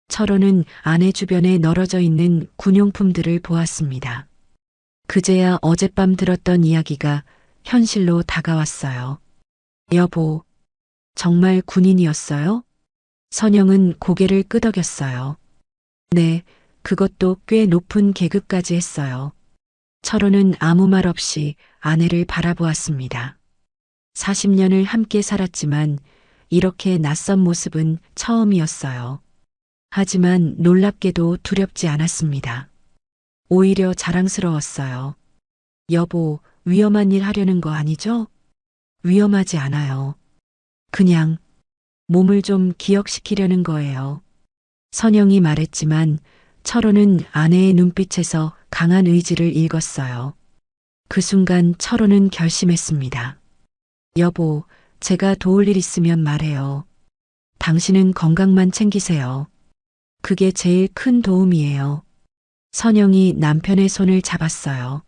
철호는 아내 주변에 널어져 있는 군용품들을 보았습니다. 그제야 어젯밤 들었던 이야기가 현실로 다가왔어요. 여보, 정말 군인이었어요? 선영은 고개를 끄덕였어요. 네, 그것도 꽤 높은 계급까지 했어요. 철호는 아무 말 없이 아내를 바라보았습니다. 40년을 함께 살았지만 이렇게 낯선 모습은 처음이었어요. 하지만 놀랍게도 두렵지 않았습니다. 오히려 자랑스러웠어요. 여보, 위험한 일 하려는 거 아니죠? 위험하지 않아요. 그냥 몸을 좀 기억시키려는 거예요. 선영이 말했지만 철호는 아내의 눈빛에서 강한 의지를 읽었어요. 그 순간 철호는 결심했습니다. 여보, 제가 도울 일 있으면 말해요. 당신은 건강만 챙기세요. 그게 제일 큰 도움이에요. 선영이 남편의 손을 잡았어요.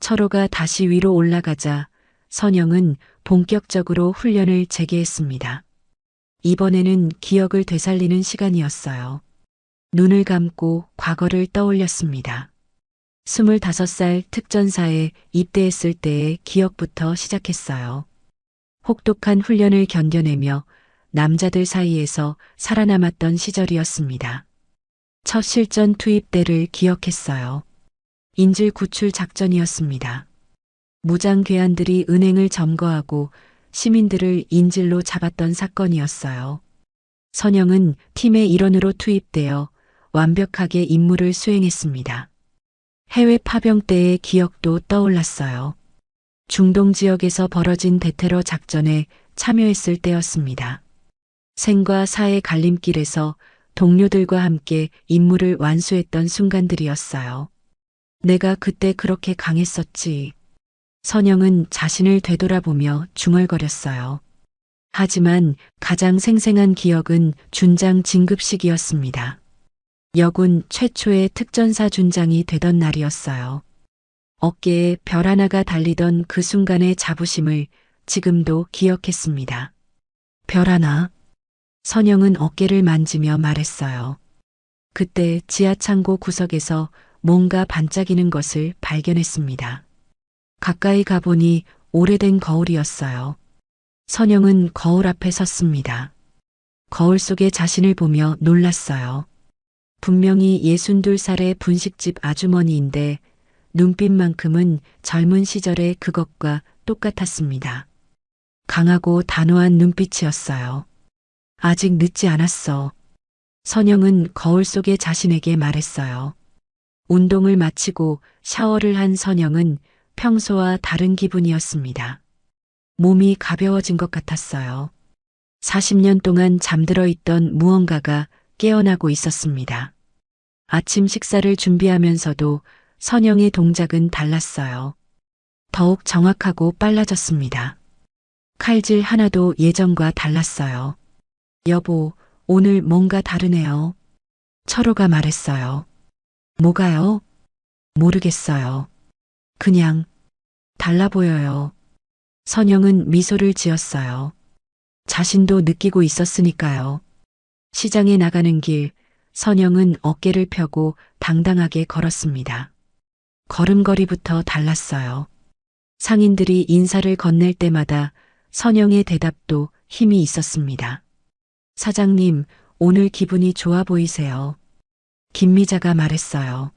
철호가 다시 위로 올라가자 선영은 본격적으로 훈련을 재개했습니다. 이번에는 기억을 되살리는 시간이었어요. 눈을 감고 과거를 떠올렸습니다. 25살 특전사에 입대했을 때의 기억부터 시작했어요. 혹독한 훈련을 견뎌내며 남자들 사이에서 살아남았던 시절이었습니다. 첫 실전 투입 때를 기억했어요. 인질 구출 작전이었습니다. 무장 괴한들이 은행을 점거하고 시민들을 인질로 잡았던 사건이었어요. 선영은 팀의 일원으로 투입되어 완벽하게 임무를 수행했습니다. 해외 파병 때의 기억도 떠올랐어요. 중동 지역에서 벌어진 대테러 작전에 참여했을 때였습니다. 생과 사의 갈림길에서 동료들과 함께 임무를 완수했던 순간들이었어요. 내가 그때 그렇게 강했었지. 선영은 자신을 되돌아보며 중얼거렸어요. 하지만 가장 생생한 기억은 준장 진급식이었습니다. 여군 최초의 특전사 준장이 되던 날이었어요. 어깨에 별 하나가 달리던 그 순간의 자부심을 지금도 기억했습니다. 별 하나? 선영은 어깨를 만지며 말했어요. 그때 지하창고 구석에서 뭔가 반짝이는 것을 발견했습니다. 가까이 가보니 오래된 거울이었어요. 선영은 거울 앞에 섰습니다. 거울 속에 자신을 보며 놀랐어요. 분명히 62살의 분식집 아주머니인데 눈빛만큼은 젊은 시절의 그것과 똑같았습니다. 강하고 단호한 눈빛이었어요. 아직 늦지 않았어. 선영은 거울 속의 자신에게 말했어요. 운동을 마치고 샤워를 한 선영은 평소와 다른 기분이었습니다. 몸이 가벼워진 것 같았어요. 40년 동안 잠들어 있던 무언가가 깨어나고 있었습니다. 아침 식사를 준비하면서도 선영의 동작은 달랐어요. 더욱 정확하고 빨라졌습니다. 칼질 하나도 예전과 달랐어요. 여보, 오늘 뭔가 다르네요. 철호가 말했어요. 뭐가요? 모르겠어요. 그냥 달라 보여요. 선영은 미소를 지었어요. 자신도 느끼고 있었으니까요. 시장에 나가는 길, 선영은 어깨를 펴고 당당하게 걸었습니다. 걸음걸이부터 달랐어요. 상인들이 인사를 건넬 때마다 선영의 대답도 힘이 있었습니다. 사장님, 오늘 기분이 좋아 보이세요. 김미자가 말했어요.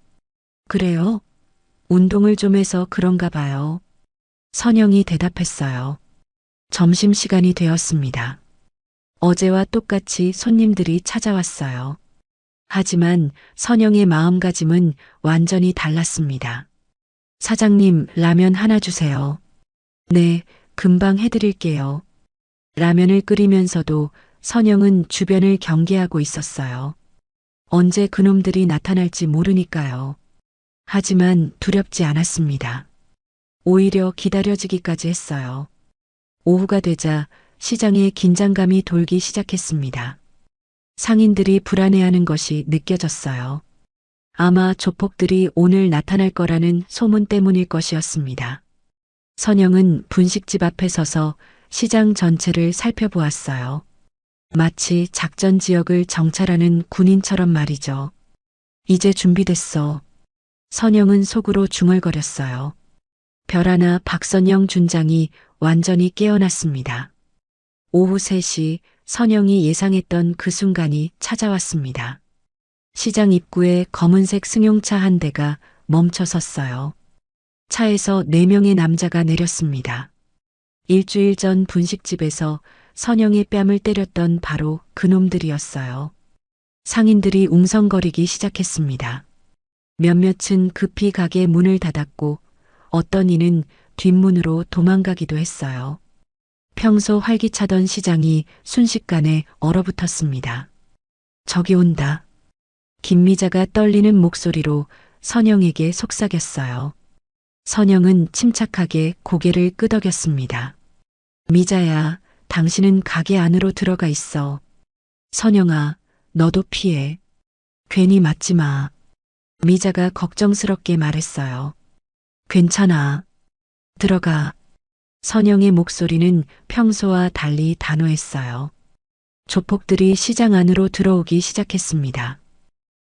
그래요? 운동을 좀 해서 그런가 봐요. 선영이 대답했어요. 점심시간이 되었습니다. 어제와 똑같이 손님들이 찾아왔어요. 하지만 선영의 마음가짐은 완전히 달랐습니다. 사장님, 라면 하나 주세요. 네, 금방 해드릴게요. 라면을 끓이면서도 선영은 주변을 경계하고 있었어요. 언제 그놈들이 나타날지 모르니까요. 하지만 두렵지 않았습니다. 오히려 기다려지기까지 했어요. 오후가 되자 시장에 긴장감이 돌기 시작했습니다. 상인들이 불안해하는 것이 느껴졌어요. 아마 조폭들이 오늘 나타날 거라는 소문 때문일 것이었습니다. 선영은 분식집 앞에 서서 시장 전체를 살펴보았어요. 마치 작전 지역을 정찰하는 군인처럼 말이죠. 이제 준비됐어. 선영은 속으로 중얼거렸어요. 별하나 박선영 준장이 완전히 깨어났습니다. 오후 3시 선영이 예상했던 그 순간이 찾아왔습니다. 시장 입구에 검은색 승용차 한 대가 멈춰 섰어요. 차에서 4명의 남자가 내렸습니다. 일주일 전 분식집에서 선영의 뺨을 때렸던 바로 그놈들이었어요. 상인들이 웅성거리기 시작했습니다. 몇몇은 급히 가게 문을 닫았고 어떤 이는 뒷문으로 도망가기도 했어요. 평소 활기차던 시장이 순식간에 얼어붙었습니다. 저기 온다. 김미자가 떨리는 목소리로 선영에게 속삭였어요. 선영은 침착하게 고개를 끄덕였습니다. 미자야, 당신은 가게 안으로 들어가 있어. 선영아, 너도 피해. 괜히 맞지 마. 미자가 걱정스럽게 말했어요. 괜찮아. 들어가. 선영의 목소리는 평소와 달리 단호했어요. 조폭들이 시장 안으로 들어오기 시작했습니다.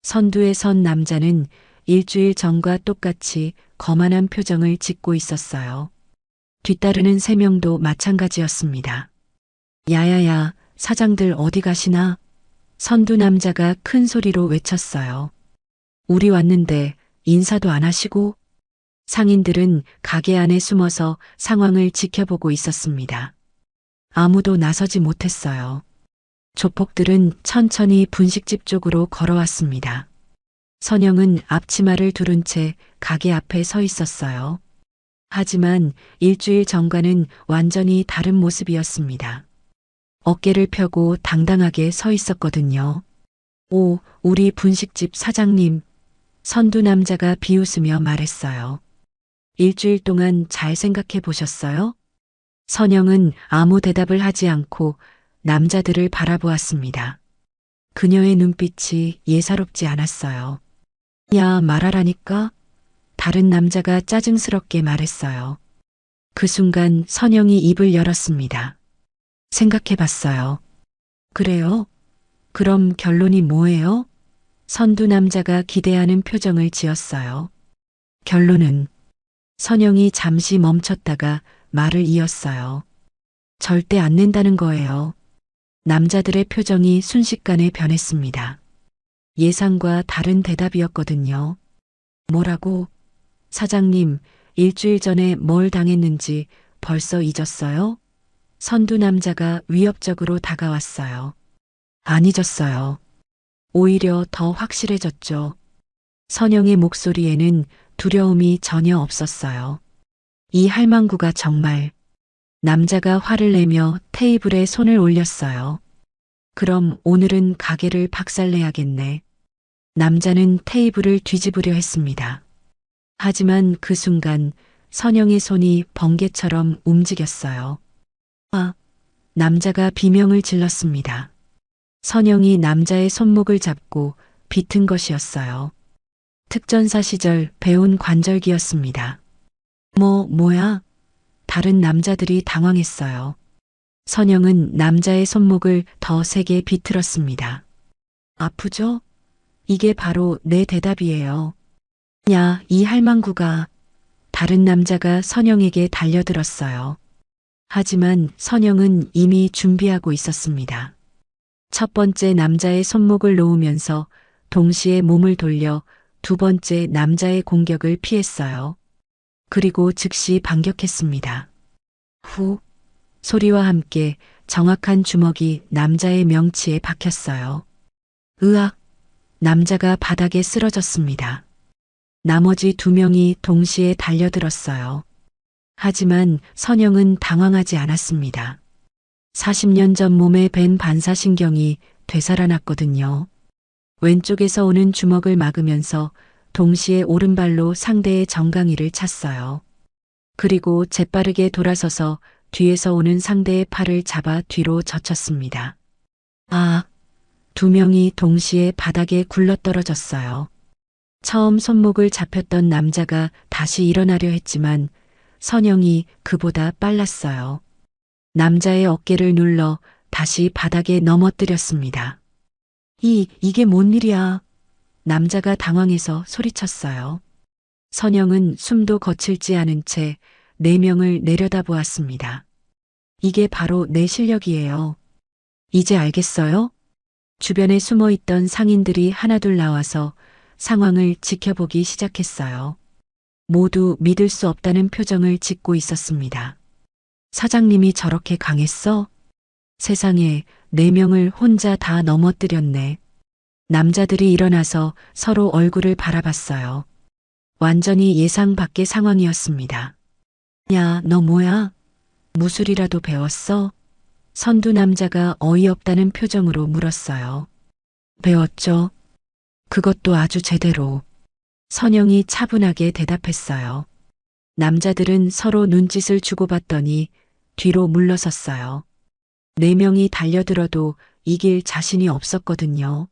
선두에 선 남자는 일주일 전과 똑같이 거만한 표정을 짓고 있었어요. 뒤따르는 3명도 마찬가지였습니다. 야야야, 사장들 어디 가시나? 선두 남자가 큰 소리로 외쳤어요. 우리 왔는데 인사도 안 하시고? 상인들은 가게 안에 숨어서 상황을 지켜보고 있었습니다. 아무도 나서지 못했어요. 조폭들은 천천히 분식집 쪽으로 걸어왔습니다. 선영은 앞치마를 두른 채 가게 앞에 서 있었어요. 하지만 일주일 전과는 완전히 다른 모습이었습니다. 어깨를 펴고 당당하게 서 있었거든요. 오, 우리 분식집 사장님. 선두 남자가 비웃으며 말했어요. 일주일 동안 잘 생각해 보셨어요? 선영은 아무 대답을 하지 않고 남자들을 바라보았습니다. 그녀의 눈빛이 예사롭지 않았어요. 야, 말하라니까? 다른 남자가 짜증스럽게 말했어요. 그 순간 선영이 입을 열었습니다. 생각해 봤어요. 그래요? 그럼 결론이 뭐예요? 선두 남자가 기대하는 표정을 지었어요. 결론은 선영이 잠시 멈췄다가 말을 이었어요. 절대 안 낸다는 거예요. 남자들의 표정이 순식간에 변했습니다. 예상과 다른 대답이었거든요. 뭐라고? 사장님, 일주일 전에 뭘 당했는지 벌써 잊었어요? 선두 남자가 위협적으로 다가왔어요. 안 잊었어요. 오히려 더 확실해졌죠. 선영의 목소리에는 두려움이 전혀 없었어요. 이 할망구가 정말. 남자가 화를 내며 테이블에 손을 올렸어요. 그럼 오늘은 가게를 박살내야겠네. 남자는 테이블을 뒤집으려 했습니다. 하지만 그 순간 선영의 손이 번개처럼 움직였어요. 아, 남자가 비명을 질렀습니다. 선영이 남자의 손목을 잡고 비튼 것이었어요. 특전사 시절 배운 관절기였습니다. 뭐야? 다른 남자들이 당황했어요. 선영은 남자의 손목을 더 세게 비틀었습니다. 아프죠? 이게 바로 내 대답이에요. 야, 이 할망구가. 다른 남자가 선영에게 달려들었어요. 하지만 선영은 이미 준비하고 있었습니다. 첫 번째 남자의 손목을 놓으면서 동시에 몸을 돌려 두 번째 남자의 공격을 피했어요. 그리고 즉시 반격했습니다. 후 소리와 함께 정확한 주먹이 남자의 명치에 박혔어요. 으악! 남자가 바닥에 쓰러졌습니다. 나머지 2명이 동시에 달려들었어요. 하지만 선영은 당황하지 않았습니다. 40년 전 몸에 밴 반사신경이 되살아났거든요. 왼쪽에서 오는 주먹을 막으면서 동시에 오른발로 상대의 정강이를 찼어요. 그리고 재빠르게 돌아서서 뒤에서 오는 상대의 팔을 잡아 뒤로 젖혔습니다. 아, 두 명이 동시에 바닥에 굴러떨어졌어요. 처음 손목을 잡혔던 남자가 다시 일어나려 했지만 선영이 그보다 빨랐어요. 남자의 어깨를 눌러 다시 바닥에 넘어뜨렸습니다. 이게 뭔 일이야? 남자가 당황해서 소리쳤어요. 선영은 숨도 거칠지 않은 채 네 명을 내려다보았습니다. 이게 바로 내 실력이에요. 이제 알겠어요? 주변에 숨어 있던 상인들이 하나둘 나와서 상황을 지켜보기 시작했어요. 모두 믿을 수 없다는 표정을 짓고 있었습니다. 사장님이 저렇게 강했어? 세상에, 네 명을 혼자 다 넘어뜨렸네. 남자들이 일어나서 서로 얼굴을 바라봤어요. 완전히 예상 밖의 상황이었습니다. 야, 너 뭐야? 무술이라도 배웠어? 선두 남자가 어이없다는 표정으로 물었어요. 배웠죠. 그것도 아주 제대로. 선영이 차분하게 대답했어요. 남자들은 서로 눈짓을 주고받더니 뒤로 물러섰어요. 네 명이 달려들어도 이길 자신이 없었거든요.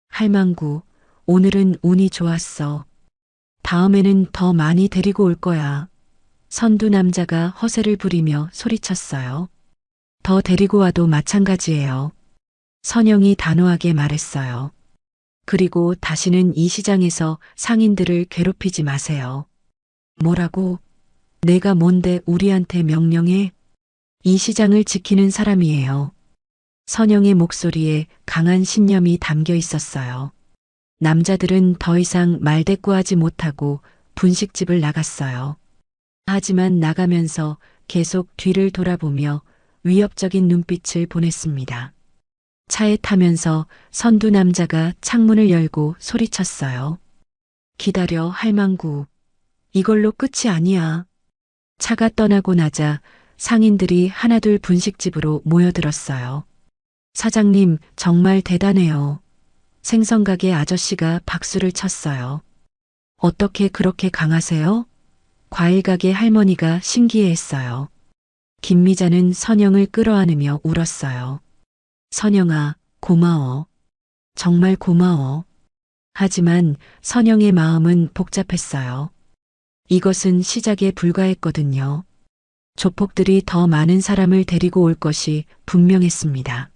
할망구, 오늘은 운이 좋았어. 다음에는 더 많이 데리고 올 거야. 선두 남자가 허세를 부리며 소리쳤어요. 더 데리고 와도 마찬가지예요. 선영이 단호하게 말했어요. 그리고 다시는 이 시장에서 상인들을 괴롭히지 마세요. 뭐라고? 내가 뭔데 우리한테 명령해? 이 시장을 지키는 사람이에요. 선영의 목소리에 강한 신념이 담겨 있었어요. 남자들은 더 이상 말대꾸하지 못하고 분식집을 나갔어요. 하지만 나가면서 계속 뒤를 돌아보며 위협적인 눈빛을 보냈습니다. 차에 타면서 선두 남자가 창문을 열고 소리쳤어요. 기다려, 할망구. 이걸로 끝이 아니야. 차가 떠나고 나자 상인들이 하나둘 분식집으로 모여들었어요. 사장님, 정말 대단해요. 생선가게 아저씨가 박수를 쳤어요. 어떻게 그렇게 강하세요? 과일가게 할머니가 신기해했어요. 김미자는 선영을 끌어안으며 울었어요. 선영아, 고마워. 정말 고마워. 하지만 선영의 마음은 복잡했어요. 이것은 시작에 불과했거든요. 조폭들이 더 많은 사람을 데리고 올 것이 분명했습니다.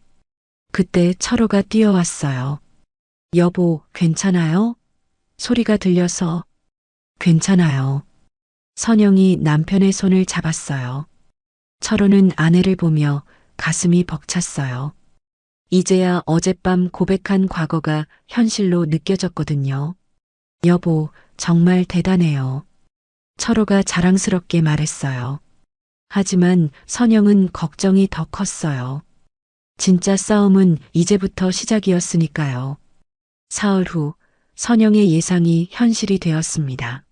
그때 철호가 뛰어왔어요. 여보, 괜찮아요? 소리가 들려서 괜찮아요. 선영이 남편의 손을 잡았어요. 철호는 아내를 보며 가슴이 벅찼어요. 이제야 어젯밤 고백한 과거가 현실로 느껴졌거든요. 여보, 정말 대단해요. 철호가 자랑스럽게 말했어요. 하지만 선영은 걱정이 더 컸어요. 진짜 싸움은 이제부터 시작이었으니까요. 사흘 후 선영의 예상이 현실이 되었습니다.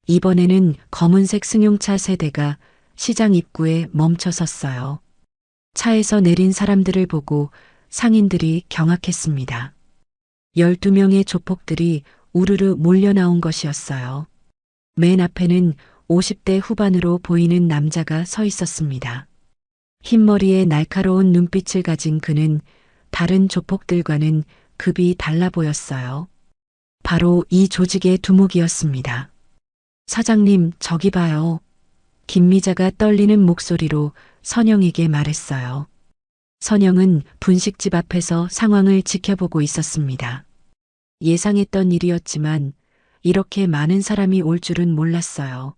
이번에는 검은색 승용차 세대가 시장 입구에 멈춰 섰어요. 차에서 내린 사람들을 보고 상인들이 경악했습니다. 12명의 조폭들이 우르르 몰려 나온 것이었어요. 맨 앞에는 50대 후반으로 보이는 남자가 서 있었습니다. 흰머리에 날카로운 눈빛을 가진 그는 다른 조폭들과는 급이 달라 보였어요. 바로 이 조직의 두목이었습니다. 사장님, 저기 봐요. 김미자가 떨리는 목소리로 선영에게 말했어요. 선영은 분식집 앞에서 상황을 지켜보고 있었습니다. 예상했던 일이었지만 이렇게 많은 사람이 올 줄은 몰랐어요.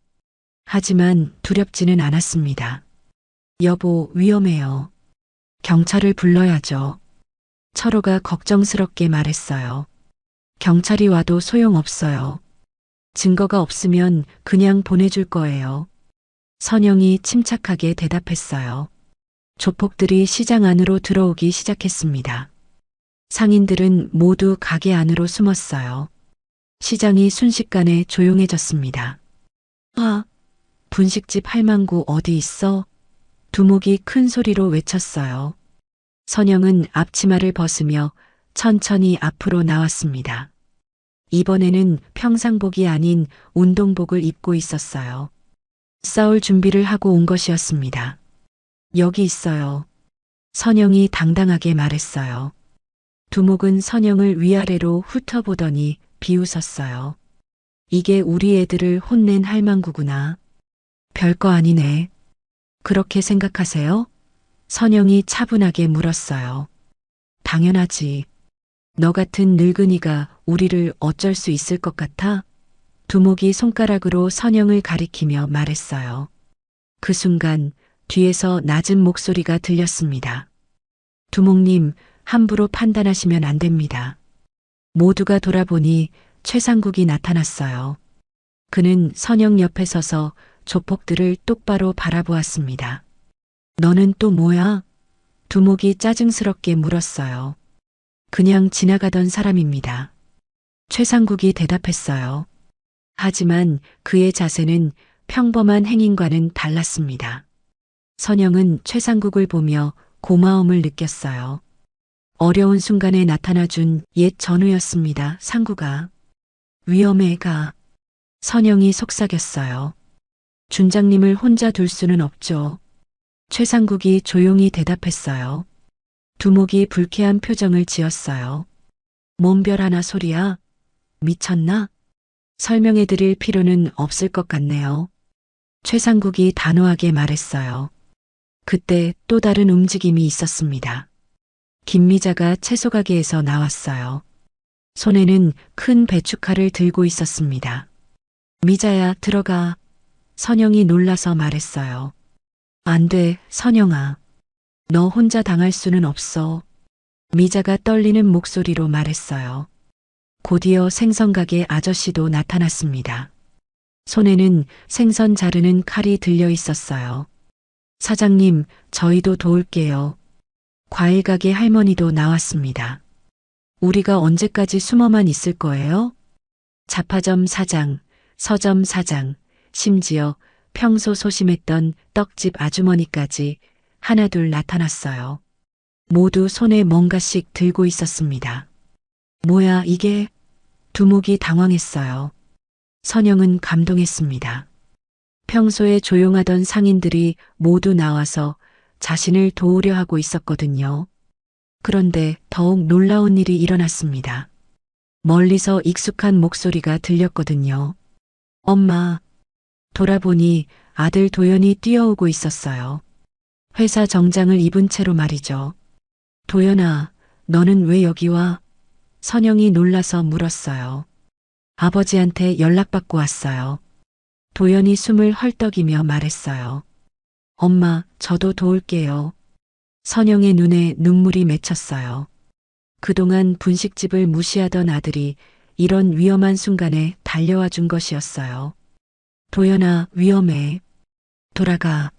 하지만 두렵지는 않았습니다. 여보, 위험해요. 경찰을 불러야죠. 철호가 걱정스럽게 말했어요. 경찰이 와도 소용없어요. 증거가 없으면 그냥 보내줄 거예요. 선영이 침착하게 대답했어요. 조폭들이 시장 안으로 들어오기 시작했습니다. 상인들은 모두 가게 안으로 숨었어요. 시장이 순식간에 조용해졌습니다. 아, 분식집 할망구 어디 있어? 두목이 큰 소리로 외쳤어요. 선영은 앞치마를 벗으며 천천히 앞으로 나왔습니다. 이번에는 평상복이 아닌 운동복을 입고 있었어요. 싸울 준비를 하고 온 것이었습니다. 여기 있어요. 선영이 당당하게 말했어요. 두목은 선영을 위아래로 훑어보더니 비웃었어요. 이게 우리 애들을 혼낸 할망구구나. 별거 아니네. 그렇게 생각하세요? 선영이 차분하게 물었어요. 당연하지. 너 같은 늙은이가 우리를 어쩔 수 있을 것 같아? 두목이 손가락으로 선영을 가리키며 말했어요. 그 순간 뒤에서 낮은 목소리가 들렸습니다. 두목님, 함부로 판단하시면 안 됩니다. 모두가 돌아보니 최상국이 나타났어요. 그는 선영 옆에 서서 조폭들을 똑바로 바라보았습니다. 너는 또 뭐야? 두목이 짜증스럽게 물었어요. 그냥 지나가던 사람입니다. 최상국이 대답했어요. 하지만 그의 자세는 평범한 행인과는 달랐습니다. 선영은 최상국을 보며 고마움을 느꼈어요. 어려운 순간에 나타나준 옛 전우였습니다. 상국아. 위험해 가. 선영이 속삭였어요. 준장님을 혼자 둘 수는 없죠. 최상국이 조용히 대답했어요. 두목이 불쾌한 표정을 지었어요. 뭔 별 하나 소리야? 미쳤나? 설명해 드릴 필요는 없을 것 같네요. 최상국이 단호하게 말했어요. 그때 또 다른 움직임이 있었습니다. 김미자가 채소가게에서 나왔어요. 손에는 큰 배춧칼을 들고 있었습니다. 미자야, 들어가. 선영이 놀라서 말했어요. 안 돼, 선영아. 너 혼자 당할 수는 없어. 미자가 떨리는 목소리로 말했어요. 곧이어 생선가게 아저씨도 나타났습니다. 손에는 생선 자르는 칼이 들려 있었어요. 사장님, 저희도 도울게요. 과일가게 할머니도 나왔습니다. 우리가 언제까지 숨어만 있을 거예요? 잡화점 사장, 서점 사장, 심지어 평소 소심했던 떡집 아주머니까지 하나둘 나타났어요. 모두 손에 뭔가씩 들고 있었습니다. 뭐야 이게? 두목이 당황했어요. 선영은 감동했습니다. 평소에 조용하던 상인들이 모두 나와서 자신을 도우려 하고 있었거든요. 그런데 더욱 놀라운 일이 일어났습니다. 멀리서 익숙한 목소리가 들렸거든요. 엄마. 돌아보니 아들 도연이 뛰어오고 있었어요. 회사 정장을 입은 채로 말이죠. 도연아, 너는 왜 여기 와? 선영이 놀라서 물었어요. 아버지한테 연락받고 왔어요. 도연이 숨을 헐떡이며 말했어요. 엄마, 저도 도울게요. 선영의 눈에 눈물이 맺혔어요. 그동안 분식집을 무시하던 아들이 이런 위험한 순간에 달려와 준 것이었어요. 도연아, 위험해. 돌아가.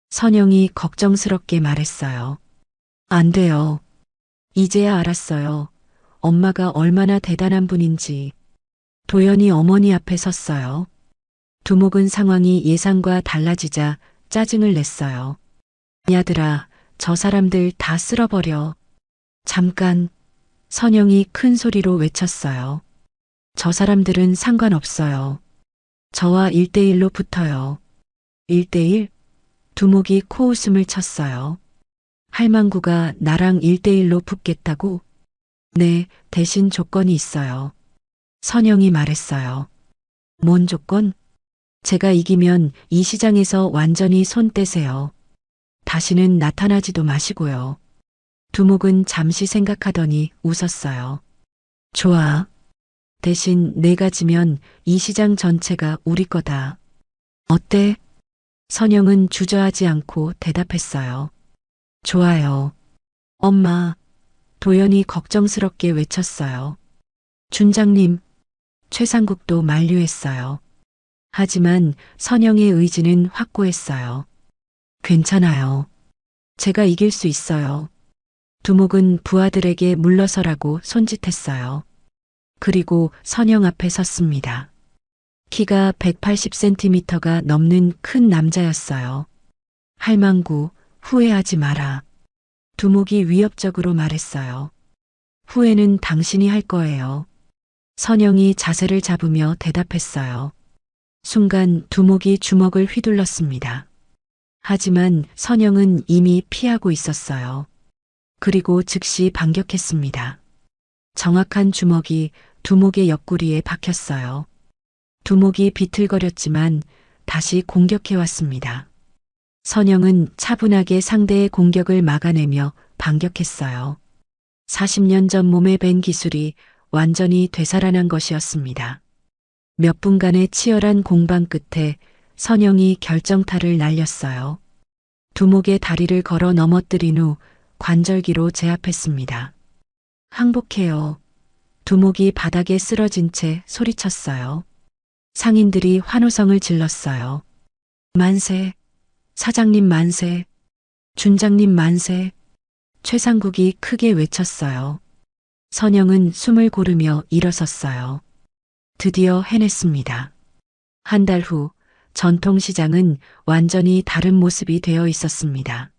선영이 걱정스럽게 말했어요. 안 돼요. 이제야 알았어요. 엄마가 얼마나 대단한 분인지. 도연이 어머니 앞에 섰어요. 두목은 상황이 예상과 달라지자 짜증을 냈어요. 야들아, 저 사람들 다 쓸어버려. 잠깐. 선영이 큰 소리로 외쳤어요. 저 사람들은 상관없어요. 저와 1대1로 붙어요. 1대1? 두목이 코웃음을 쳤어요. 할망구가 나랑 1대1로 붙겠다고? 네, 대신 조건이 있어요. 선영이 말했어요. 뭔 조건? 제가 이기면 이 시장에서 완전히 손 떼세요. 다시는 나타나지도 마시고요. 두목은 잠시 생각하더니 웃었어요. 좋아. 대신 내가 지면 이 시장 전체가 우리 거다. 어때? 선영은 주저하지 않고 대답했어요. 좋아요. 엄마. 도연이 걱정스럽게 외쳤어요. 준장님. 최상국도 만류했어요. 하지만 선영의 의지는 확고했어요. 괜찮아요. 제가 이길 수 있어요. 두목은 부하들에게 물러서라고 손짓했어요. 그리고 선영 앞에 섰습니다. 키가 180cm가 넘는 큰 남자였어요. 할망구, 후회하지 마라. 두목이 위협적으로 말했어요. 후회는 당신이 할 거예요. 선영이 자세를 잡으며 대답했어요. 순간 두목이 주먹을 휘둘렀습니다. 하지만 선영은 이미 피하고 있었어요. 그리고 즉시 반격했습니다. 정확한 주먹이 두목의 옆구리에 박혔어요. 두목이 비틀거렸지만 다시 공격해왔습니다. 선영은 차분하게 상대의 공격을 막아내며 반격했어요. 40년 전 몸에 밴 기술이 완전히 되살아난 것이었습니다. 몇 분간의 치열한 공방 끝에 선영이 결정타를 날렸어요. 두목의 다리를 걸어 넘어뜨린 후 관절기로 제압했습니다. 항복해요. 두목이 바닥에 쓰러진 채 소리쳤어요. 상인들이 환호성을 질렀어요. 만세, 사장님 만세, 준장님 만세. 최상국이 크게 외쳤어요. 선영은 숨을 고르며 일어섰어요. 드디어 해냈습니다. 한 달 후 전통시장은 완전히 다른 모습이 되어 있었습니다.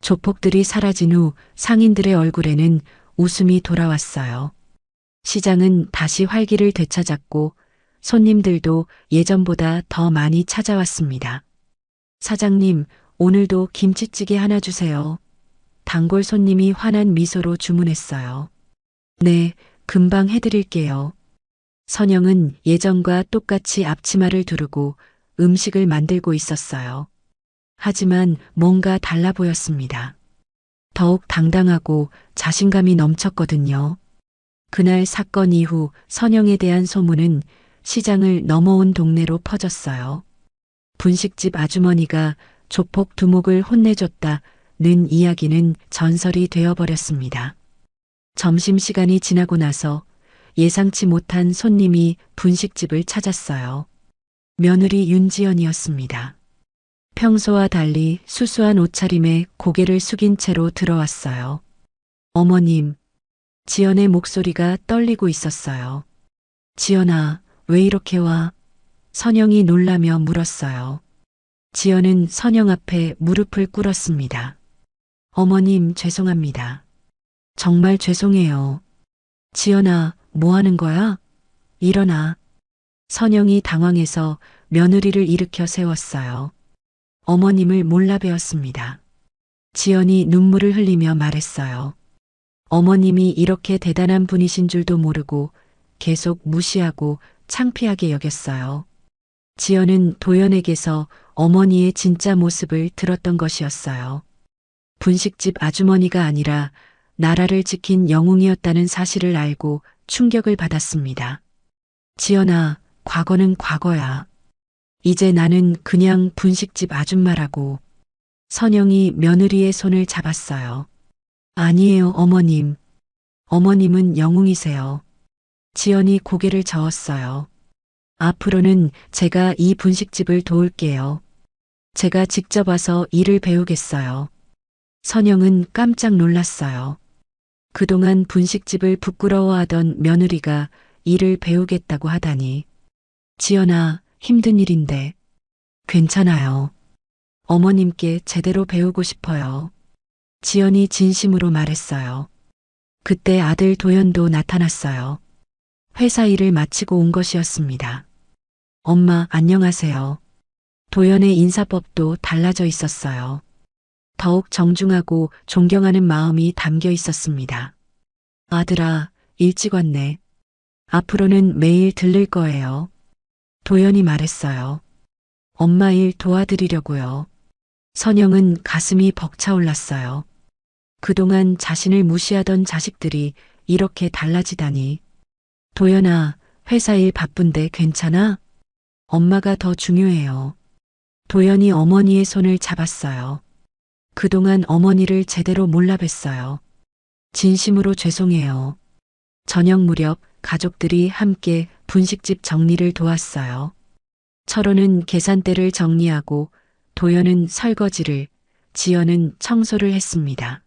조폭들이 사라진 후 상인들의 얼굴에는 웃음이 돌아왔어요. 시장은 다시 활기를 되찾았고 손님들도 예전보다 더 많이 찾아왔습니다. 사장님, 오늘도 김치찌개 하나 주세요. 단골 손님이 환한 미소로 주문했어요. 네, 금방 해드릴게요. 선영은 예전과 똑같이 앞치마를 두르고 음식을 만들고 있었어요. 하지만 뭔가 달라 보였습니다. 더욱 당당하고 자신감이 넘쳤거든요. 그날 사건 이후 선영에 대한 소문은 시장을 넘어온 동네로 퍼졌어요. 분식집 아주머니가 조폭 두목을 혼내줬다는 이야기는 전설이 되어버렸습니다. 점심시간이 지나고 나서 예상치 못한 손님이 분식집을 찾았어요. 며느리 윤지연이었습니다. 평소와 달리 수수한 옷차림에 고개를 숙인 채로 들어왔어요. 어머님, 지연의 목소리가 떨리고 있었어요. 지연아, 왜 이렇게 와? 선영이 놀라며 물었어요. 지연은 선영 앞에 무릎을 꿇었습니다. 어머님, 죄송합니다. 정말 죄송해요. 지연아, 뭐 하는 거야? 일어나. 선영이 당황해서 며느리를 일으켜 세웠어요. 어머님을 몰라 뵈었습니다. 지연이 눈물을 흘리며 말했어요. 어머님이 이렇게 대단한 분이신 줄도 모르고 계속 무시하고 창피하게 여겼어요. 지연은 도연에게서 어머니의 진짜 모습을 들었던 것이었어요. 분식집 아주머니가 아니라 나라를 지킨 영웅이었다는 사실을 알고 충격을 받았습니다. 지연아, 과거는 과거야. 이제 나는 그냥 분식집 아줌마라고. 선영이 며느리의 손을 잡았어요. 아니에요, 어머님. 어머님은 영웅이세요. 지연이 고개를 저었어요. 앞으로는 제가 이 분식집을 도울게요. 제가 직접 와서 일을 배우겠어요. 선영은 깜짝 놀랐어요. 그동안 분식집을 부끄러워하던 며느리가 일을 배우겠다고 하다니. 지연아, 힘든 일인데. 괜찮아요. 어머님께 제대로 배우고 싶어요. 지연이 진심으로 말했어요. 그때 아들 도연도 나타났어요. 회사 일을 마치고 온 것이었습니다. 엄마, 안녕하세요. 도연의 인사법도 달라져 있었어요. 더욱 정중하고 존경하는 마음이 담겨 있었습니다. 아들아, 일찍 왔네. 앞으로는 매일 들를 거예요. 도연이 말했어요. 엄마 일 도와드리려고요. 선영은 가슴이 벅차올랐어요. 그동안 자신을 무시하던 자식들이 이렇게 달라지다니. 도연아, 회사 일 바쁜데 괜찮아? 엄마가 더 중요해요. 도연이 어머니의 손을 잡았어요. 그동안 어머니를 제대로 몰라뵀어요. 진심으로 죄송해요. 저녁 무렵 가족들이 함께 분식집 정리를 도왔어요. 철호는 계산대를 정리하고 도연은 설거지를, 지연은 청소를 했습니다.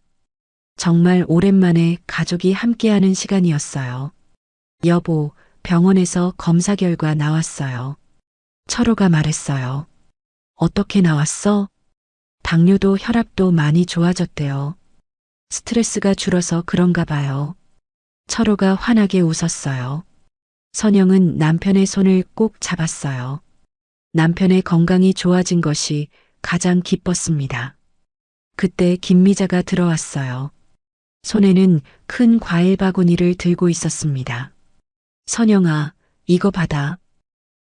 정말 오랜만에 가족이 함께하는 시간이었어요. 여보, 병원에서 검사 결과 나왔어요. 철호가 말했어요. 어떻게 나왔어? 당뇨도 혈압도 많이 좋아졌대요. 스트레스가 줄어서 그런가 봐요. 철호가 환하게 웃었어요. 선영은 남편의 손을 꼭 잡았어요. 남편의 건강이 좋아진 것이 가장 기뻤습니다. 그때 김미자가 들어왔어요. 손에는 큰 과일 바구니를 들고 있었습니다. 선영아, 이거 받아.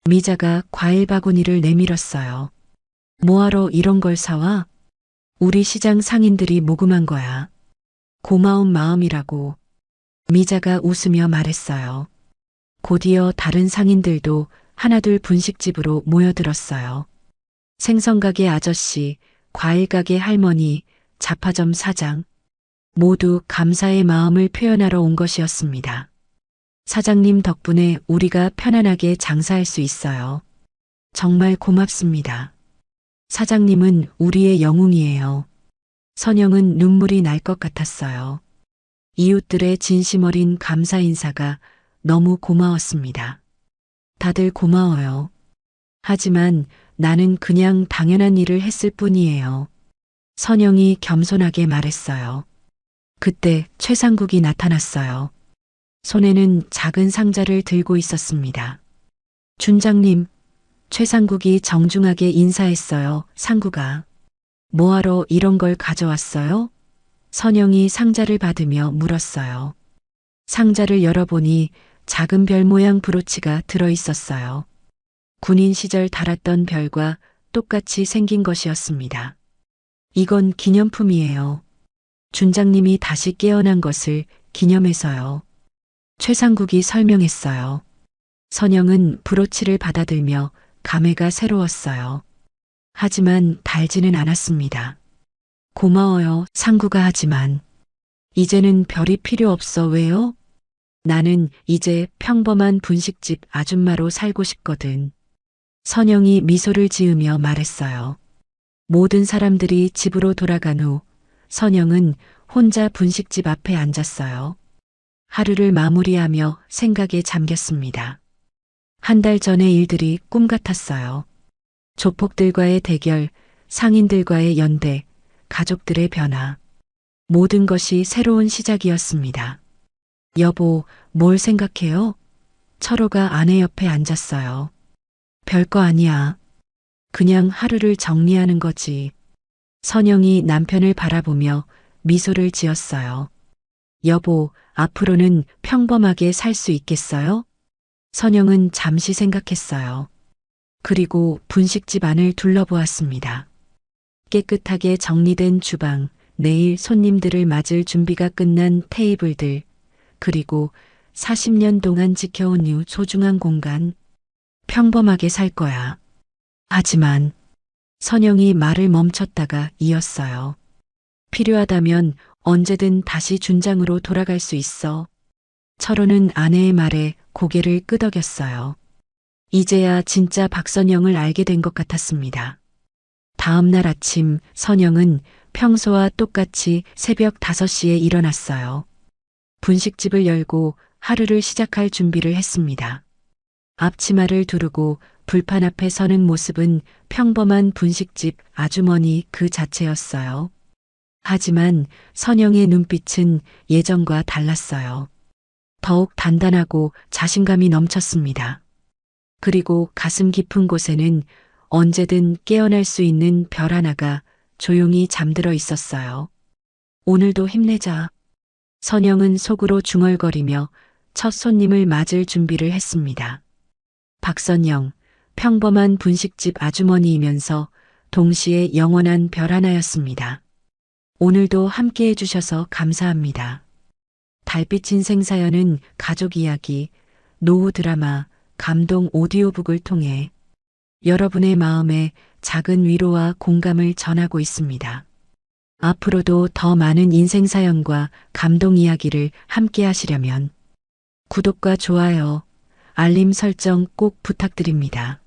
미자가 과일 바구니를 내밀었어요. 뭐하러 이런 걸 사와? 우리 시장 상인들이 모금한 거야. 고마운 마음이라고. 미자가 웃으며 말했어요. 곧이어 다른 상인들도 하나둘 분식집으로 모여들었어요. 생선가게 아저씨, 과일가게 할머니, 잡화점 사장, 모두 감사의 마음을 표현하러 온 것이었습니다. 사장님 덕분에 우리가 편안하게 장사할 수 있어요. 정말 고맙습니다. 사장님은 우리의 영웅이에요. 선영은 눈물이 날 것 같았어요. 이웃들의 진심 어린 감사 인사가 너무 고마웠습니다. 다들 고마워요. 하지만 나는 그냥 당연한 일을 했을 뿐이에요. 선영이 겸손하게 말했어요. 그때 최상국이 나타났어요. 손에는 작은 상자를 들고 있었습니다. 준장님, 최상국이 정중하게 인사했어요. 상국아. 뭐하러 이런 걸 가져왔어요? 선영이 상자를 받으며 물었어요. 상자를 열어보니 작은 별 모양 브로치가 들어 있었어요. 군인 시절 달았던 별과 똑같이 생긴 것이었습니다. 이건 기념품이에요. 준장님이 다시 깨어난 것을 기념해서요. 최상국이 설명했어요. 선영은 브로치를 받아들며 감회가 새로웠어요. 하지만 달지는 않았습니다. 고마워요, 상구가. 하지만 이제는 별이 필요 없어. 왜요? 나는 이제 평범한 분식집 아줌마로 살고 싶거든. 선영이 미소를 지으며 말했어요. 모든 사람들이 집으로 돌아간 후 선영은 혼자 분식집 앞에 앉았어요. 하루를 마무리하며 생각에 잠겼습니다. 한 달 전의 일들이 꿈 같았어요. 조폭들과의 대결, 상인들과의 연대, 가족들의 변화. 모든 것이 새로운 시작이었습니다. 여보, 뭘 생각해요? 철호가 아내 옆에 앉았어요. 별거 아니야. 그냥 하루를 정리하는 거지. 선영이 남편을 바라보며 미소를 지었어요. 여보, 앞으로는 평범하게 살 수 있겠어요? 선영은 잠시 생각했어요. 그리고 분식집 안을 둘러보았습니다. 깨끗하게 정리된 주방, 내일 손님들을 맞을 준비가 끝난 테이블들, 그리고 40년 동안 지켜온 유 소중한 공간. 평범하게 살 거야. 하지만 선영이 말을 멈췄다가 이었어요. 필요하다면 언제든 다시 준장으로 돌아갈 수 있어. 철호는 아내의 말에 고개를 끄덕였어요. 이제야 진짜 박선영을 알게 된 것 같았습니다. 다음 날 아침 선영은 평소와 똑같이 새벽 5시에 일어났어요. 분식집을 열고 하루를 시작할 준비를 했습니다. 앞치마를 두르고 불판 앞에 서는 모습은 평범한 분식집 아주머니 그 자체였어요. 하지만 선영의 눈빛은 예전과 달랐어요. 더욱 단단하고 자신감이 넘쳤습니다. 그리고 가슴 깊은 곳에는 언제든 깨어날 수 있는 별 하나가 조용히 잠들어 있었어요. 오늘도 힘내자. 선영은 속으로 중얼거리며 첫 손님을 맞을 준비를 했습니다. 박선영, 평범한 분식집 아주머니이면서 동시에 영원한 별 하나였습니다. 오늘도 함께 해주셔서 감사합니다. 달빛 인생 사연은 가족 이야기, 노후 드라마, 감동 오디오북을 통해 여러분의 마음에 작은 위로와 공감을 전하고 있습니다. 앞으로도 더 많은 인생 사연과 감동 이야기를 함께 하시려면 구독과 좋아요, 알림 설정 꼭 부탁드립니다.